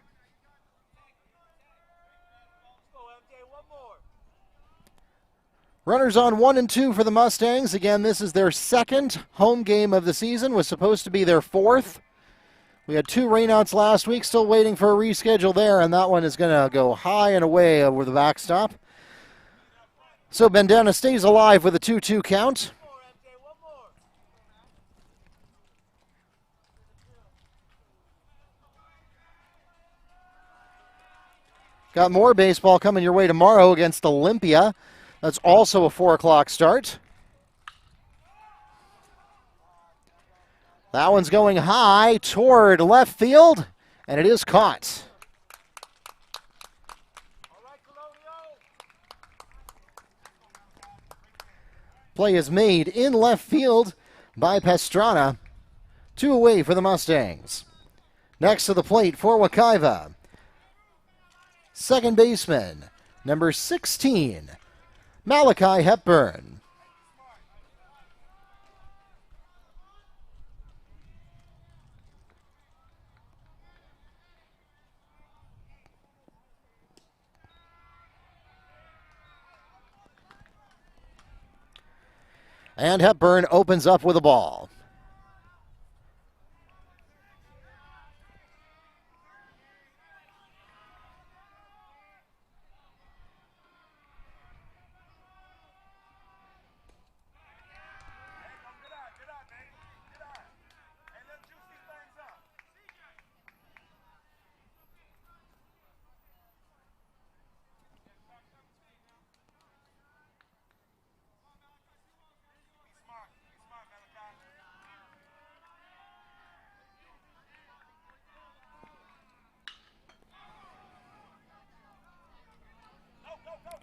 Runners on 1 and 2 for the Mustangs. Again, this is their second home game of the season. Was supposed to be their fourth. We had 2 rainouts last week, still waiting for a reschedule there, and that one is going to go high and away over the backstop. So Bandana stays alive with a 2-2 count. Got more baseball coming your way tomorrow against Olympia. That's also a 4 o'clock start. That one's going high toward left field, and it is caught. Play is made in left field by Pastrana. 2 away for the Mustangs. Next to the plate for Wekiva. Second baseman, number 16, Malachi Hepburn. And Hepburn opens up with a ball.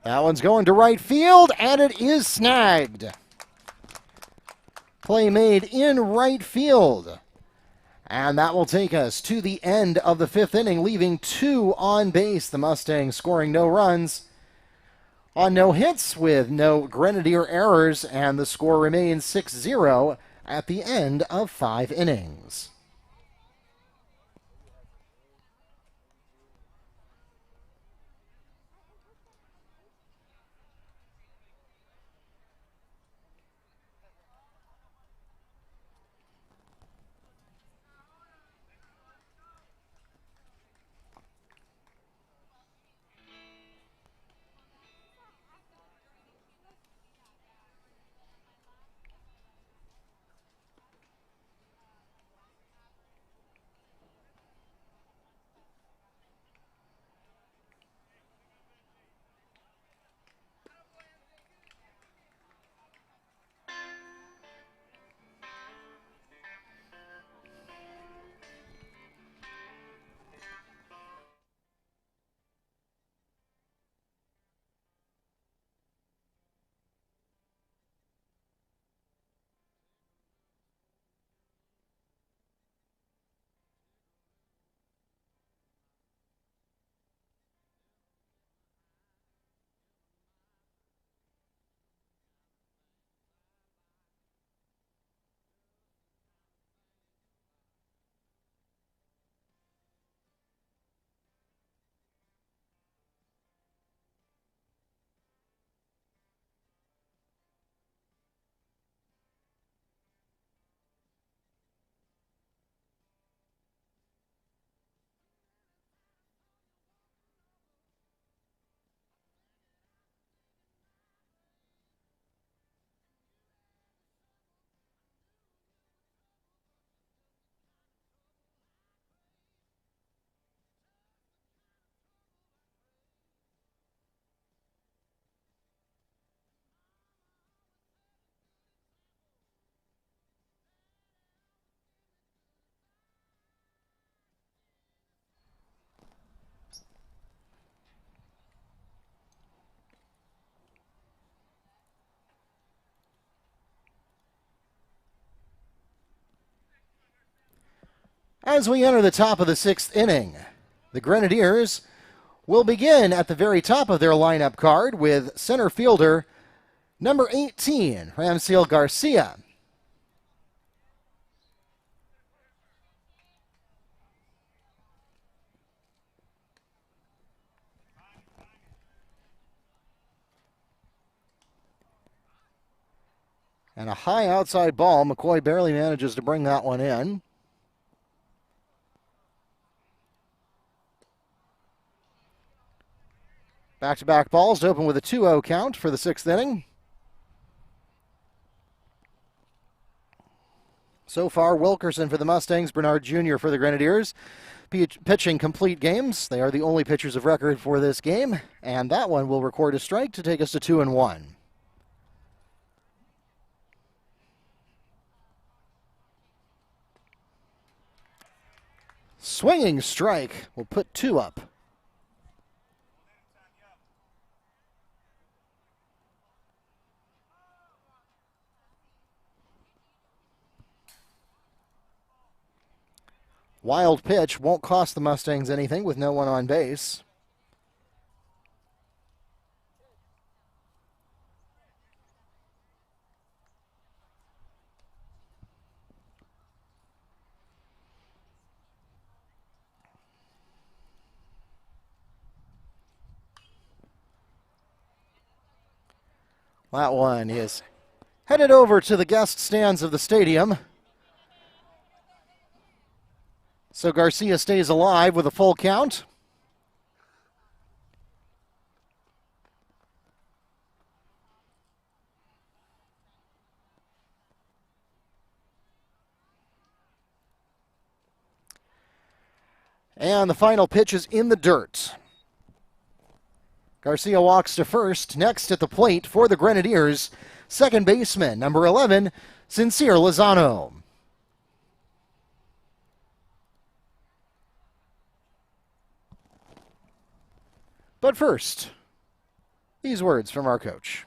That one's going to right field, and it is snagged. Play made in right field. And that will take us to the end of the 5th inning, leaving 2 on base. The Mustangs scoring no runs on no hits with no Grenadier errors, and the score remains 6-0 at the end of 5 innings. As we enter the top of the 6th inning, the Grenadiers will begin at the very top of their lineup card with center fielder number 18, Ramseel Garcia. And a high outside ball. McCoy barely manages to bring that one in. Back-to-back balls to open with a 2-0 count for the 6th inning. So far, Wilkerson for the Mustangs, Bernard Jr. for the Grenadiers. Pitching complete games. They are the only pitchers of record for this game. And that one will record a strike to take us to 2-1. Swinging strike will put 2 up. Wild pitch won't cost the Mustangs anything with no one on base. That one is headed over to the guest stands of the stadium. So Garcia stays alive with a full count. And the final pitch is in the dirt. Garcia walks to first. Next at the plate for the Grenadiers, second baseman, number 11, Sincere Lozano. But first, these words from our coach.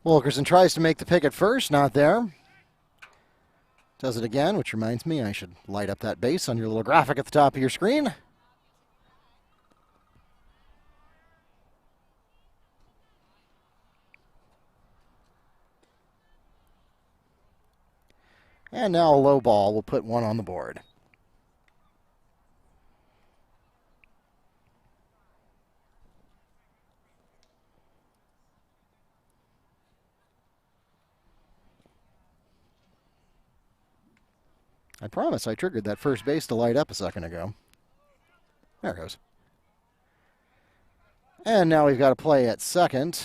Wilkerson tries to make the pick at first, not there. Does it again, which reminds me I should light up that base on your little graphic at the top of your screen. And now a low ball will put 1 on the board. I promise I triggered that first base to light up a second ago. There it goes. And now we've got to play at second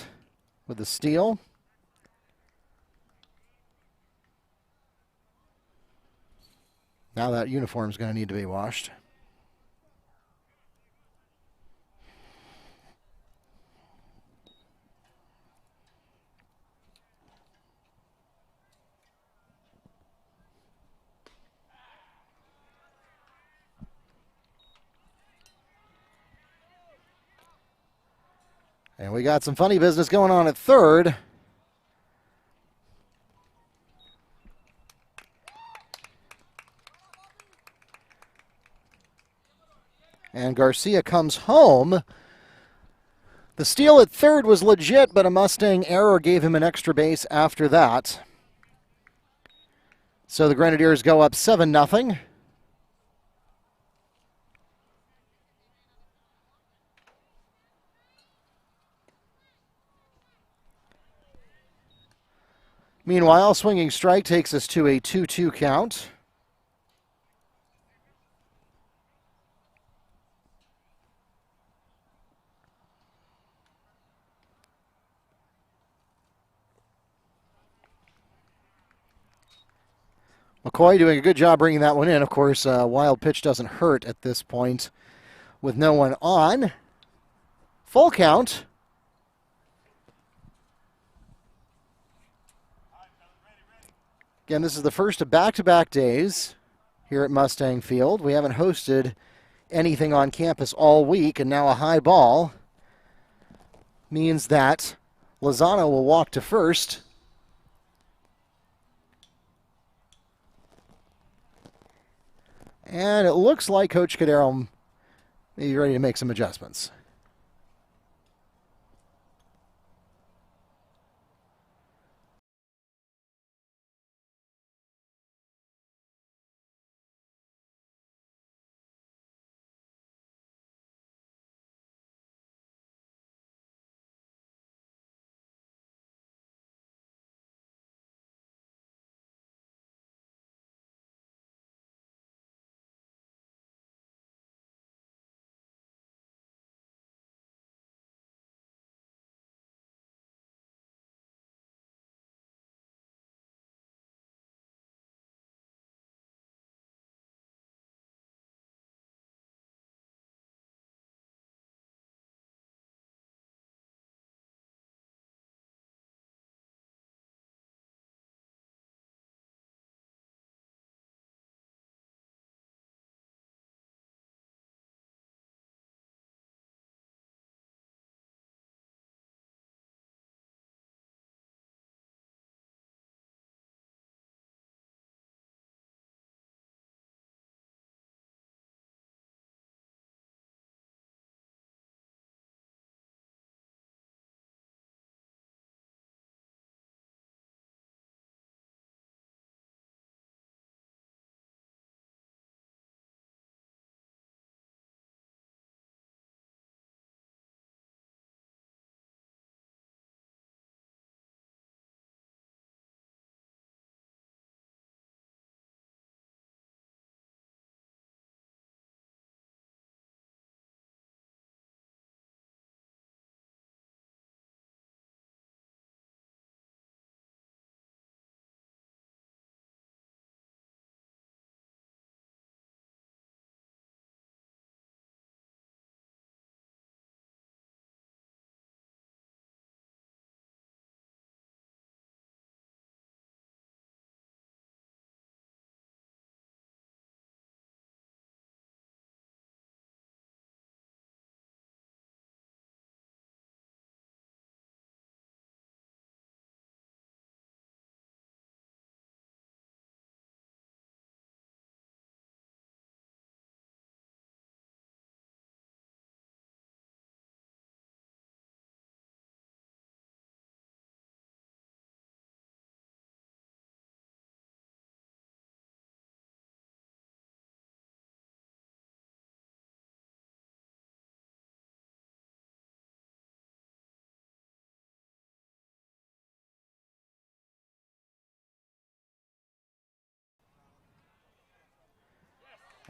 with the steal. Now that uniform's going to need to be washed. And we got some funny business going on at third. And Garcia comes home. The steal at third was legit, but a Mustang error gave him an extra base after that. So the Grenadiers go up 7-0. Meanwhile, swinging strike takes us to a 2-2 count. McCoy doing a good job bringing that one in. Of course, wild pitch doesn't hurt at this point with no one on. Full count. Again, this is the first of back-to-back days here at Mustang Field. We haven't hosted anything on campus all week, and now a high ball means that Lozano will walk to first. And it looks like Coach Cadero may be ready to make some adjustments.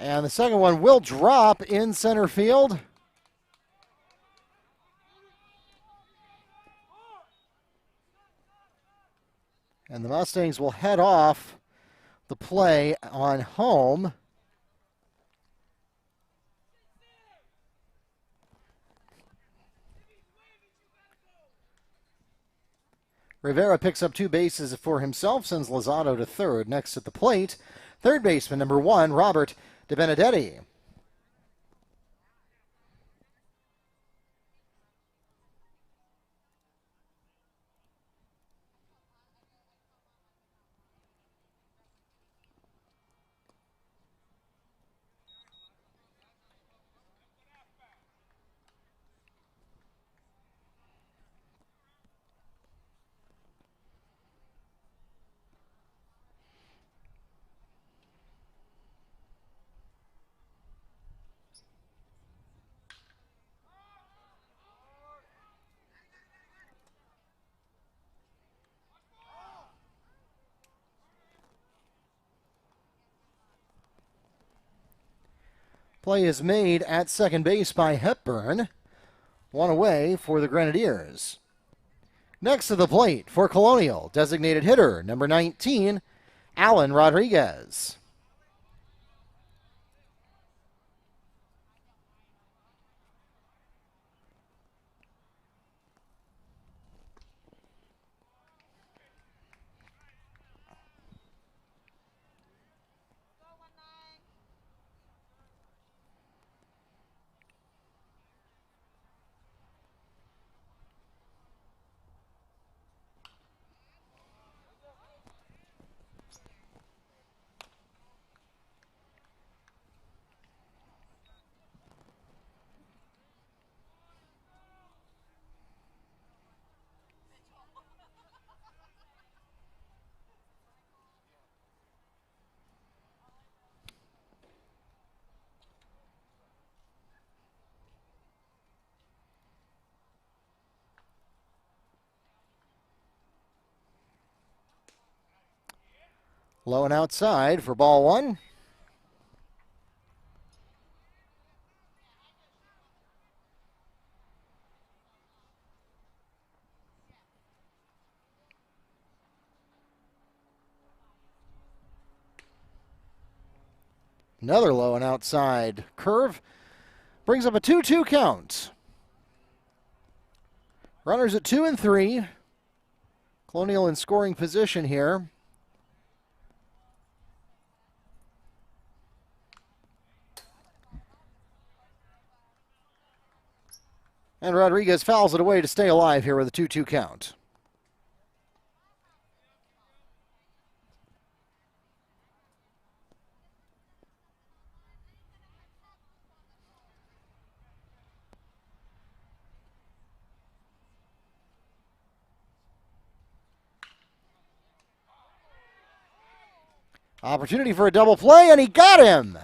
And the second one will drop in center field. And the Mustangs will head off the play on home. Rivera picks up 2 bases for himself, sends Lozano to third. Next at the plate, third baseman, number 1, Robert DeBenedetti. Play is made at second base by Hepburn. One away for the Grenadiers. Next to the plate for Colonial, designated hitter, number 19, Alan Rodriguez. Low and outside for ball one. Another low and outside curve. Brings up a 2-2 count. Runners at 2 and 3. Colonial in scoring position here. And Rodriguez fouls it away to stay alive here with a 2-2 count. Opportunity for a double play, and he got him.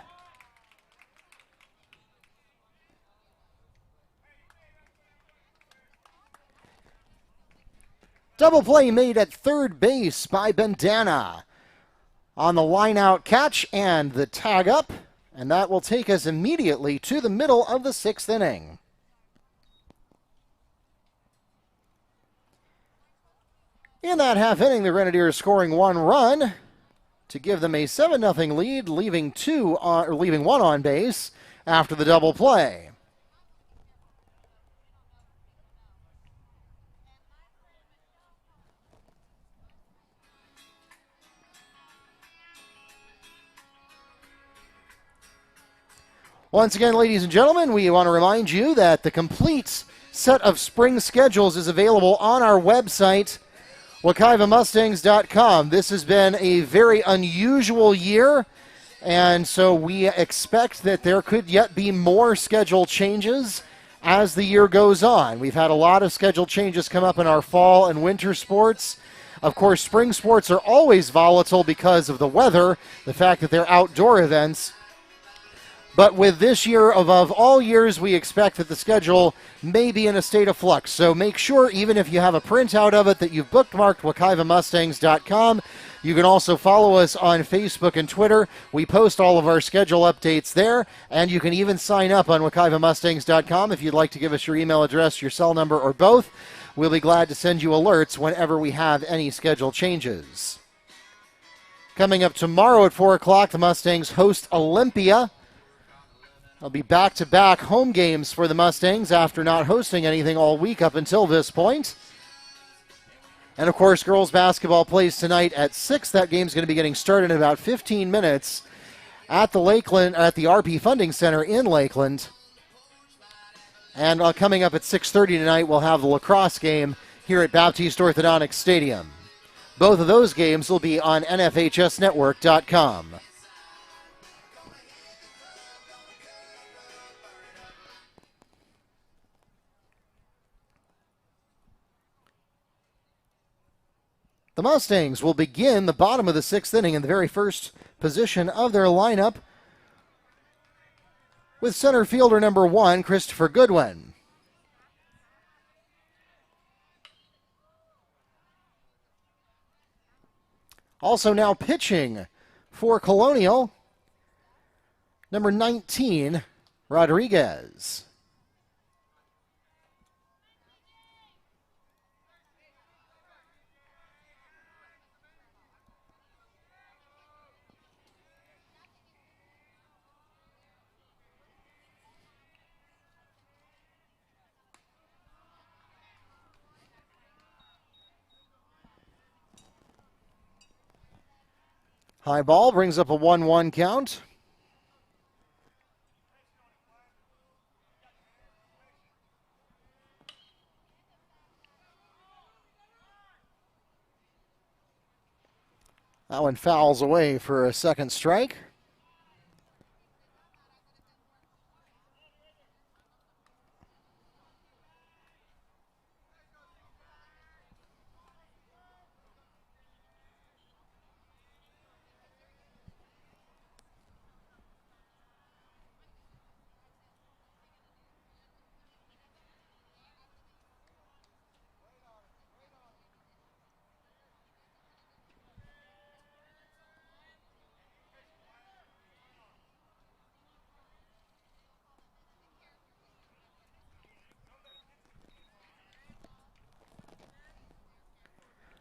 Double play made at third base by Bandana on the line-out catch and the tag up, and that will take us immediately to the middle of the sixth inning. In that half inning, the Grenadiers scoring one run to give them a 7-0 lead, leaving one on base after the double play. Once again, ladies and gentlemen, we want to remind you that the complete set of spring schedules is available on our website, WekivaMustangs.com. This has been a very unusual year, and so we expect that there could yet be more schedule changes as the year goes on. We've had a lot of schedule changes come up in our fall and winter sports. Of course, spring sports are always volatile because of the weather, the fact that they're outdoor events. But with this year, above all years, we expect that the schedule may be in a state of flux. So make sure, even if you have a printout of it, that you've bookmarked WekivaMustangs.com. You can also follow us on Facebook and Twitter. We post all of our schedule updates there. And you can even sign up on WekivaMustangs.com if you'd like to give us your email address, your cell number, or both. We'll be glad to send you alerts whenever we have any schedule changes. Coming up tomorrow at 4 o'clock, the Mustangs host Olympia. There'll be back-to-back home games for the Mustangs after not hosting anything all week up until this point. And, of course, girls basketball plays tonight at 6. That game's going to be getting started in about 15 minutes at the RP Funding Center in Lakeland. And coming up at 6:30 tonight, we'll have the lacrosse game here at Baptiste Orthodontic Stadium. Both of those games will be on NFHSnetwork.com. The Mustangs will begin the bottom of the sixth inning in the very first position of their lineup with center fielder number 1, Christopher Goodwin. Also now pitching for Colonial, number 19, Rodriguez. High ball brings up a 1-1 count. That one fouls away for a second strike.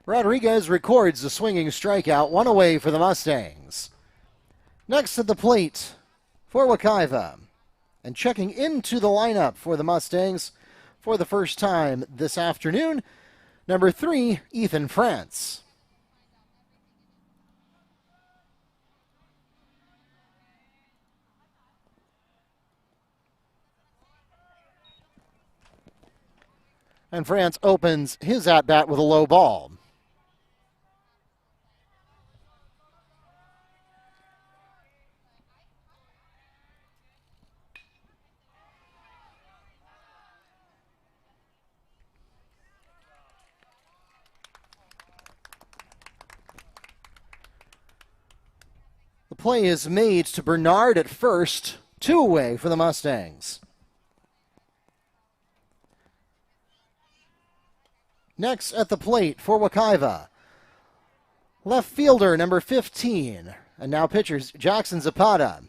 Rodriguez records the swinging strikeout, one away for the Mustangs. Next at the plate for Wekiva, and checking into the lineup for the Mustangs for the first time this afternoon, number 3, Ethan France. And France opens his at-bat with a low ball. The play is made to Bernard at first, 2 away for the Mustangs. Next at the plate for Wekiva, left fielder number 15, and now pitchers Jackson Zapata.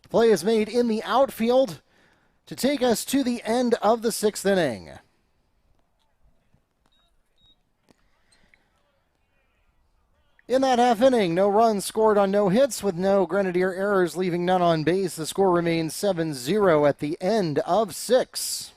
Play is made in the outfield to take us to the end of the 6th inning. In that half inning, no runs scored on no hits with no Grenadier errors, leaving none on base. The score remains 7-0 at the end of 6.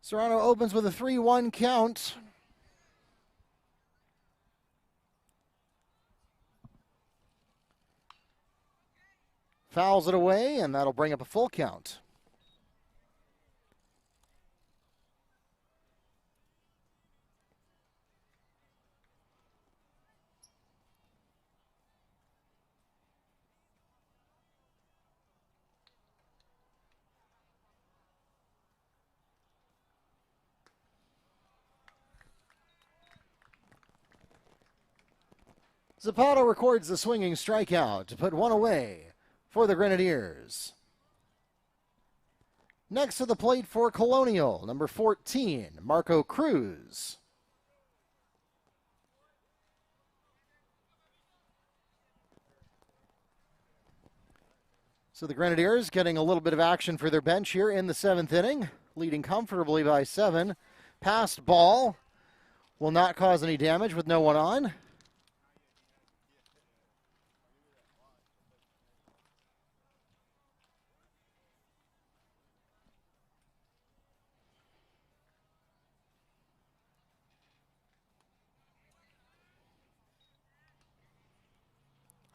Serrano opens with a 3-1 count. Fouls it away, and that'll bring up a full count. Zapata records the swinging strikeout to put one away for the Grenadiers. Next to the plate for Colonial, number 14, Marco Cruz. So the Grenadiers getting a little bit of action for their bench here in the 7th inning, leading comfortably by 7. Passed ball will not cause any damage with no one on.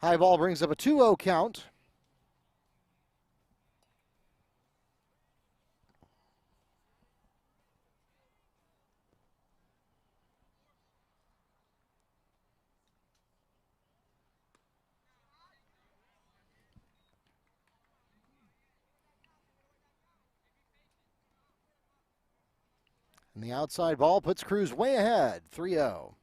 High ball brings up a 2-0 count. And the outside ball puts Cruz way ahead, 3-0.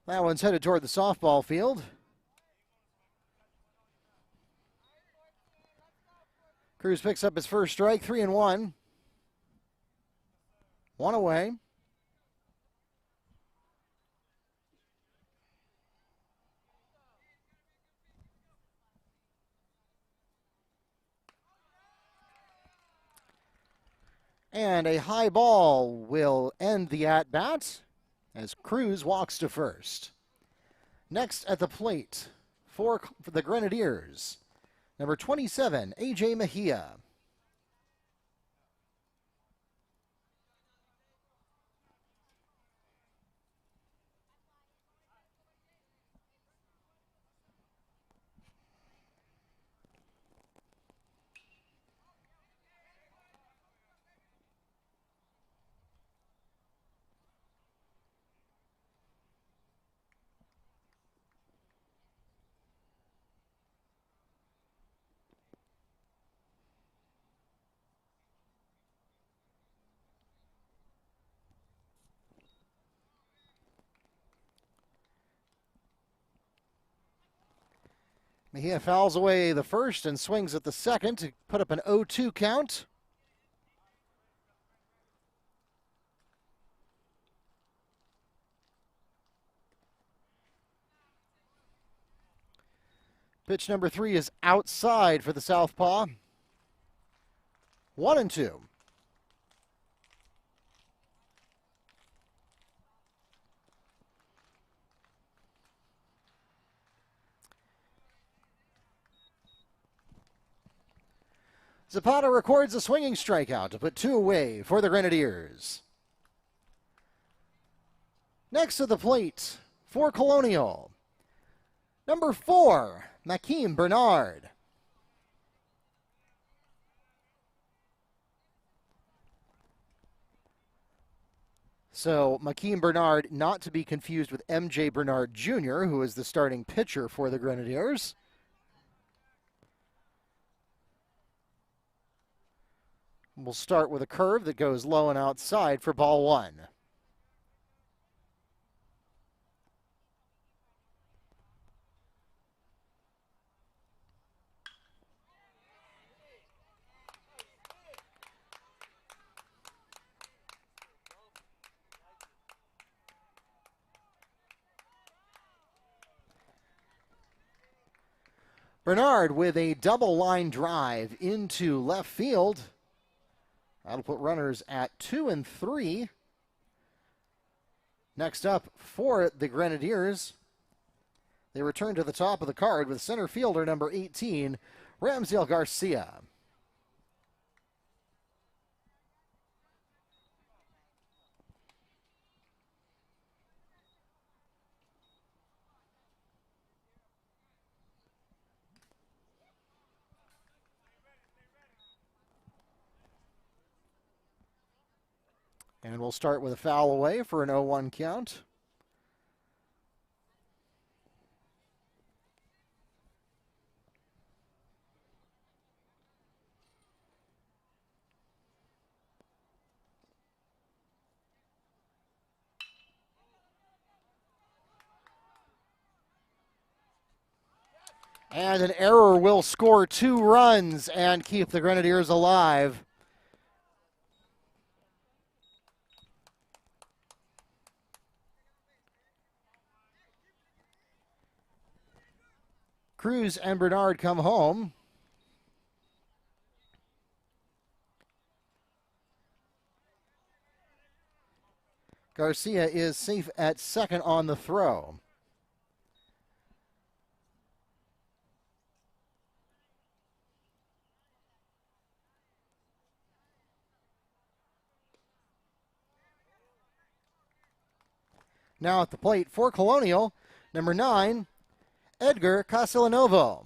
That one's headed toward the softball field. Cruz picks up his first strike, 3-1. One away. And a high ball will end the at-bat as Cruz walks to first. Next at the plate for the Grenadiers, number 27, A.J. Mejia. Mejia fouls away the first and swings at the second to put up an 0-2 count. Pitch number 3 is outside for the southpaw. 1-2. Zapata records a swinging strikeout to put 2 away for the Grenadiers. Next to the plate for Colonial, number 4, Makeem Bernard. So Makeem Bernard, not to be confused with M.J. Bernard Jr., who is the starting pitcher for the Grenadiers. We'll start with a curve that goes low and outside for ball 1. Bernard with a double line drive into left field. That'll put runners at 2 and 3. Next up for the Grenadiers, they return to the top of the card with center fielder number 18, Ramsey Garcia. And we'll start with a foul away for an 0-1 count. And an error will score 2 runs and keep the Grenadiers alive. Cruz and Bernard come home. Garcia is safe at second on the throw. Now at the plate for Colonial, number 9, Edgar Castellanovo.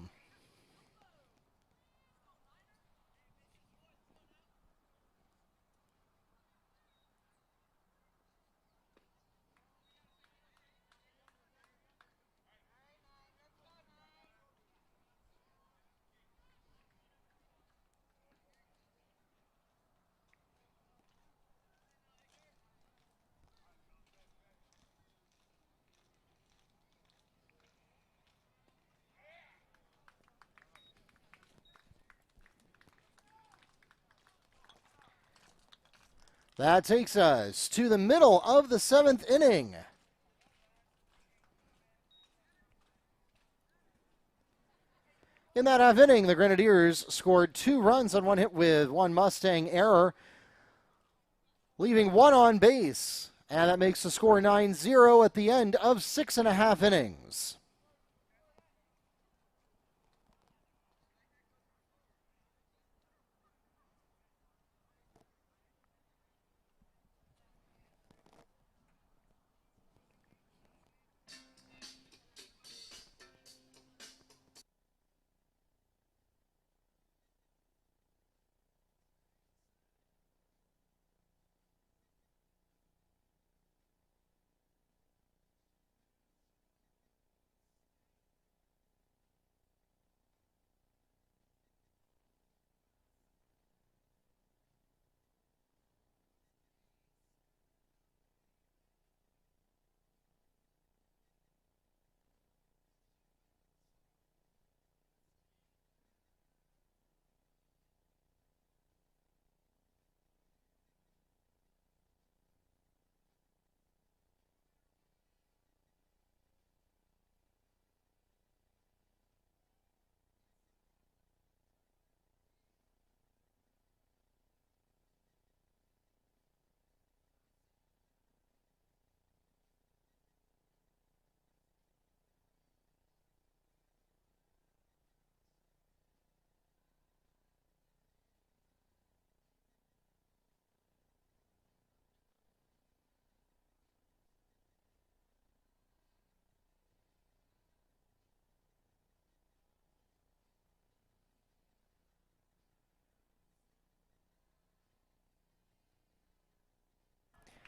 That takes us to the middle of the 7th inning. In that half inning, the Grenadiers scored 2 runs on 1 hit with 1 Mustang error, leaving 1 on base. And that makes the score 9-0 at the end of 6.5 innings.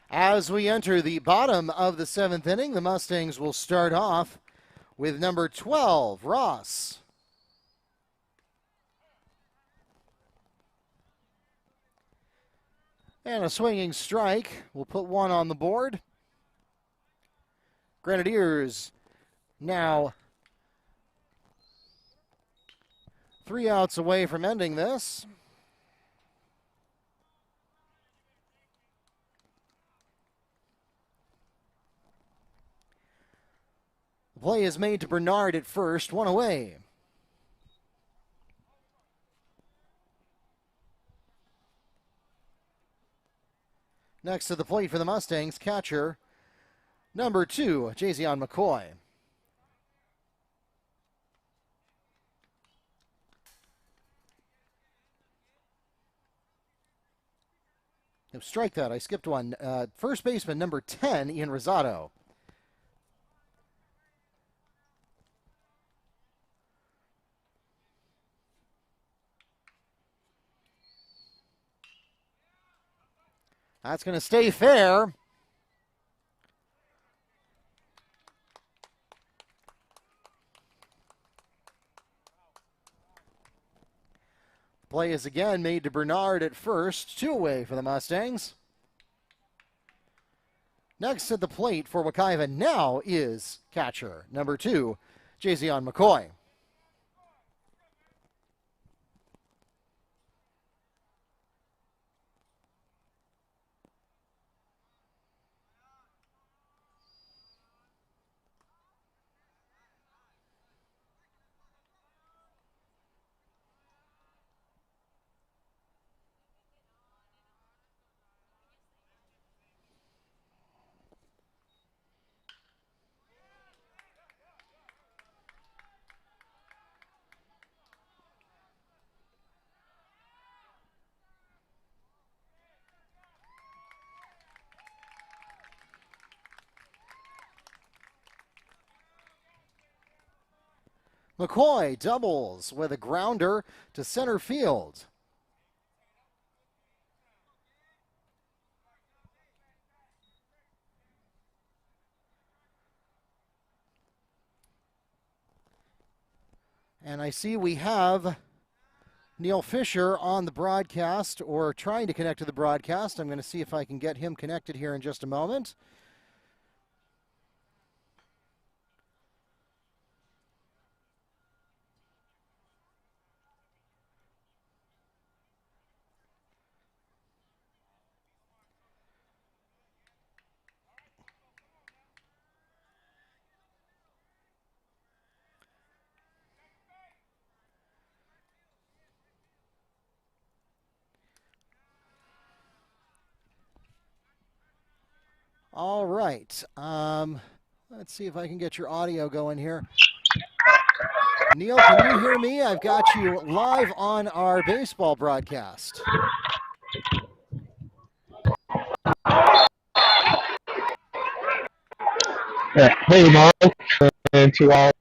As we enter the bottom of the 7th inning, the Mustangs will start off with number 12, Ross. And a swinging strike will put 1 on the board. Grenadiers now 3 outs away from ending this. The play is made to Bernard at first, 1 away. Next to the plate for the Mustangs, catcher Number 2, Jason McCoy. No, strike that. I skipped one. First baseman, number 10, Ian Rosado. That's going to stay fair. Play is again made to Bernard at first. 2 away for the Mustangs. Next at the plate for Wekiva now is catcher, number 2, Jason McCoy. McCoy doubles with a grounder to center field. And I see we have Neil Fisher on the broadcast, or trying to connect to the broadcast. I'm going to see if I can get him connected here in just a moment. All right. Let's see if I can get your audio going here. Neil, can you hear me? I've got you live on our baseball broadcast. Hey, Mark, and to all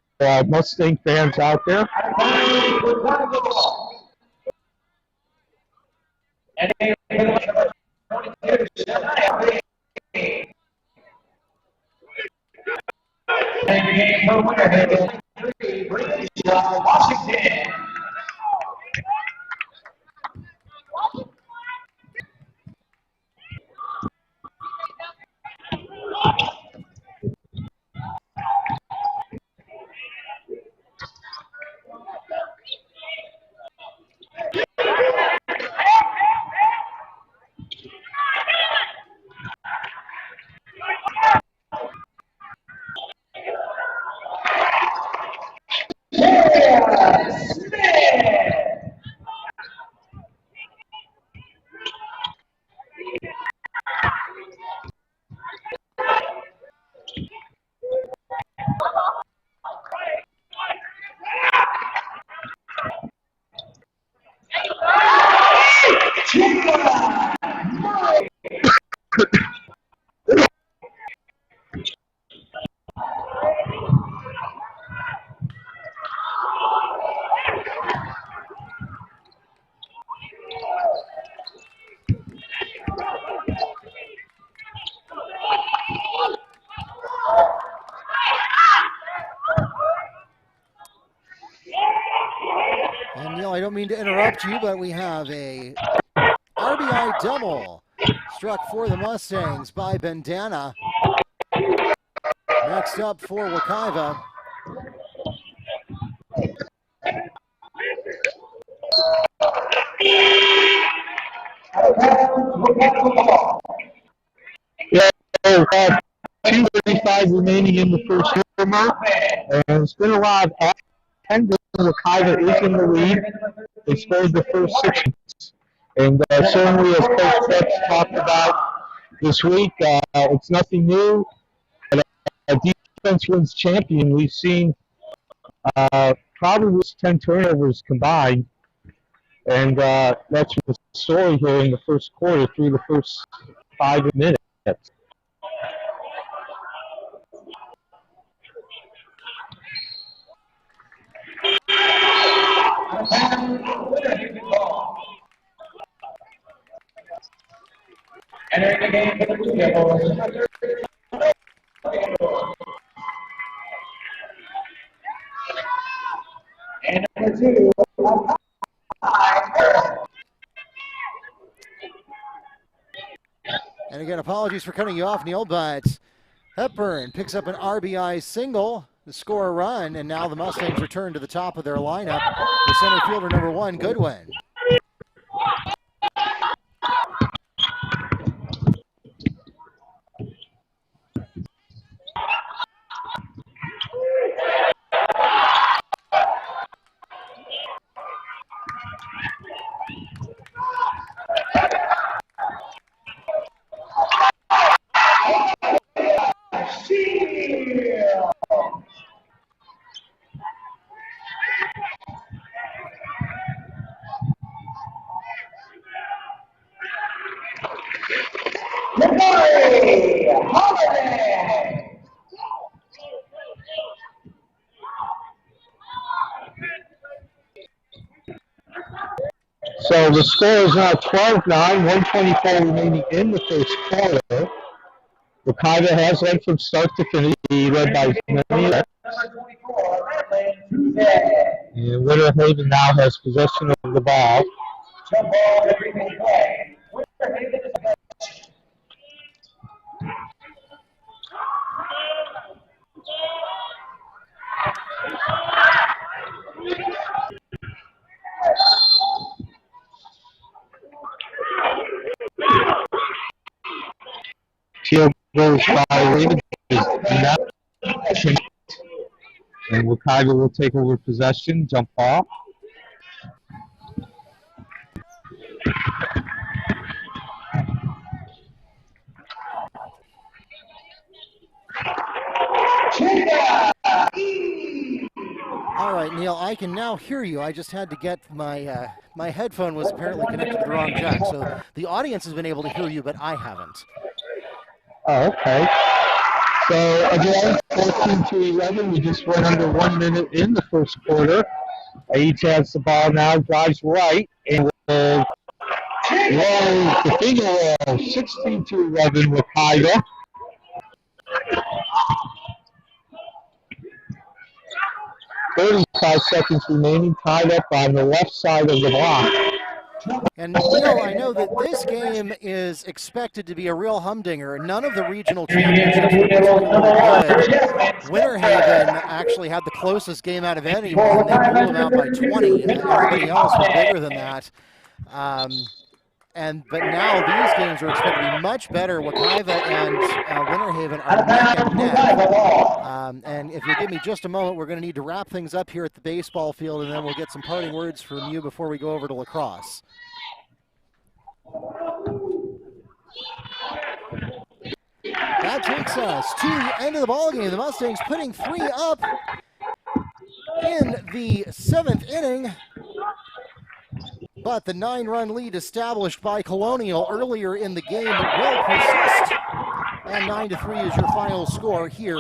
Mustang fans out there. Washington. And Neil, I don't mean to interrupt you, but we have a RBI double struck for the Mustangs by Bandana. Next up for Wekiva. Yeah, 2:35 remaining in the first quarter, and it's been a lot of action. Wekiva is in the lead. They scored the first 6 hits. And certainly, as Coach Fetch talked about this week, it's nothing new. But offense wins champion. We've seen probably 10 turnovers combined. And that's the story here in the first quarter through the first 5 minutes. Entering the game for the Blue Devils, and number 2, And again, apologies for cutting you off, Neil, but Hepburn picks up an RBI single to score a run, and now the Mustangs return to the top of their lineup with center fielder number 1, Goodwin. So the score is now 12-9, 124 remaining in the first quarter. Wekiva has led from start to finish, led by many. And Winter Haven now has possession of the ball. Field goes by Raven is not, and Wekiva will take over possession, jump ball. All right, Neil, I can now hear you. I just had to get my my headphone was apparently connected to the wrong jack, so the audience has been able to hear you, but I haven't. Oh, okay. So again, 14-11. We just went under 1 minute in the first quarter. Yates has the ball now, drives right, and will roll the finger roll. 16-11 Wekiva. .35 seconds remaining, tied up on the left side of the block. And Neil, I know that this game is expected to be a real humdinger. None of the regional championships were particularly good. Winter Haven actually had the closest game out of anyone, and they blew them out by 20. Everybody else was bigger than that. But now these games are expected to be much better. Wekiva and Winter Haven are neck and neck. And if you give me just a moment, we're going to need to wrap things up here at the baseball field, and then we'll get some parting words from you before we go over to lacrosse. That takes us to the end of the ballgame. The Mustangs putting 3 up in the 7th inning. But the 9-run lead established by Colonial earlier in the game will persist. And 9-3 is your final score here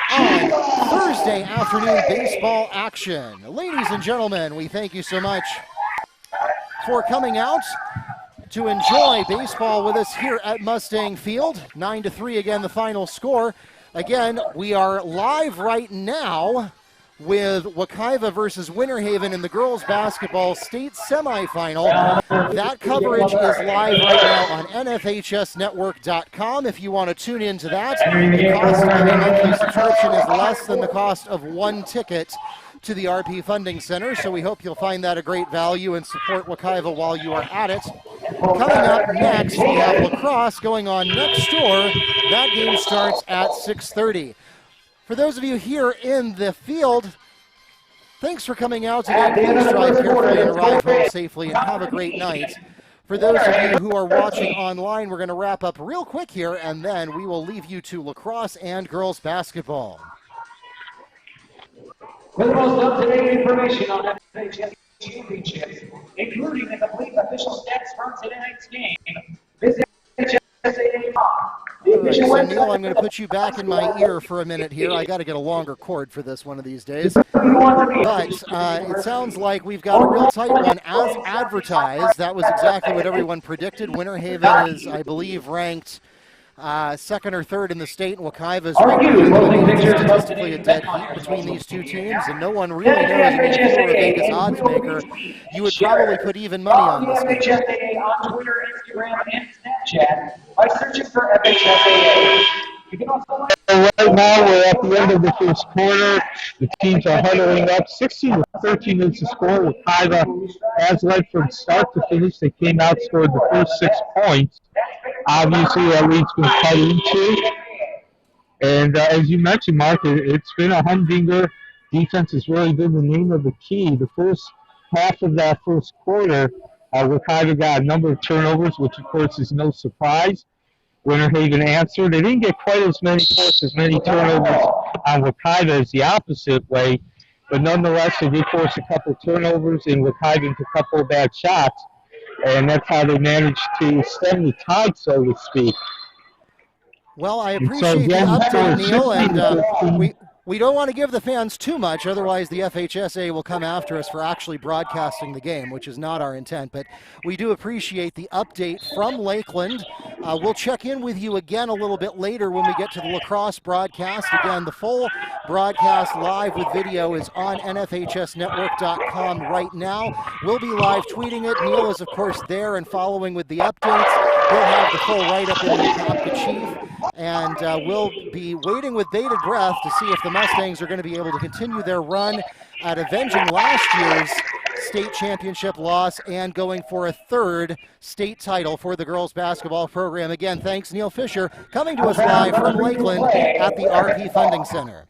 on Thursday afternoon baseball action. Ladies and gentlemen, we thank you so much for coming out to enjoy baseball with us here at Mustang Field. 9-3 again, the final score. Again, we are live right now with Wekiva versus Winter Haven in the girls basketball state semifinal. That coverage is live right now on NFHSnetwork.com if you want to tune into that. The cost of a monthly subscription is less than the cost of one ticket to the RP Funding Center, so we hope you'll find that a great value and support Wekiva while you are at it. Coming up next, we have lacrosse going on next door. That game starts at 6:30. For those of you here in the field, thanks for coming out today. Please drive carefully and arrive home safely and have a great night. For those of you who are watching online, we're going to wrap up real quick here, and then we will leave you to lacrosse and girls basketball. For the most up-to-date information on FHS championships, including the complete official stats from tonight's game, visit FHSAA.com. All right, so Neil, I'm going to put you back in my ear for a minute here. I got to get a longer cord for this one of these days. But it sounds like we've got a real tight one as advertised. That was exactly what everyone predicted. Winter Haven is, I believe, ranked second or third in the state, and Wekiva is statistically a dead heat between these two teams, and no one really knows. I mean, if you were a Vegas odds maker, you would probably put even money on this game. FHSAA on Twitter, Instagram, and Snapchat by searching for FHSAA. You can also Right now, we're at the end of the first quarter. The teams are huddling up. 16-13 is the score. Wekiva has led from start to finish. They came out, scored the first 6 points. Obviously, that lead's been cut into. And as you mentioned, Mark, it's been a humdinger. Defense has really been the name of the key. The first half of that first quarter, Wekiva got a number of turnovers, which, of course, is no surprise. Winter Haven answered. They didn't get quite as many turnovers on Wekiva as the opposite way, but nonetheless, they did force a couple turnovers, and Wekiva took a couple of bad shots, and that's how they managed to stem the tide, so to speak. Well, I appreciate the update, Neil, and we don't want to give the fans too much, otherwise the FHSA will come after us for actually broadcasting the game, which is not our intent, but we do appreciate the update from Lakeland. We'll check in with you again a little bit later when we get to the lacrosse broadcast. Again, the full broadcast live with video is on nfhsnetwork.com right now. We'll be live tweeting it. Neil is, of course, there and following with the updates. We'll have the full write-up in the Wekiva Chief, and we'll be waiting with bated breath to see if the Mustangs are going to be able to continue their run at avenging last year's state championship loss and going for a third state title for the girls basketball program. Again, thanks, Neil Fisher, coming to us live from Lakeland at the RP Funding Center.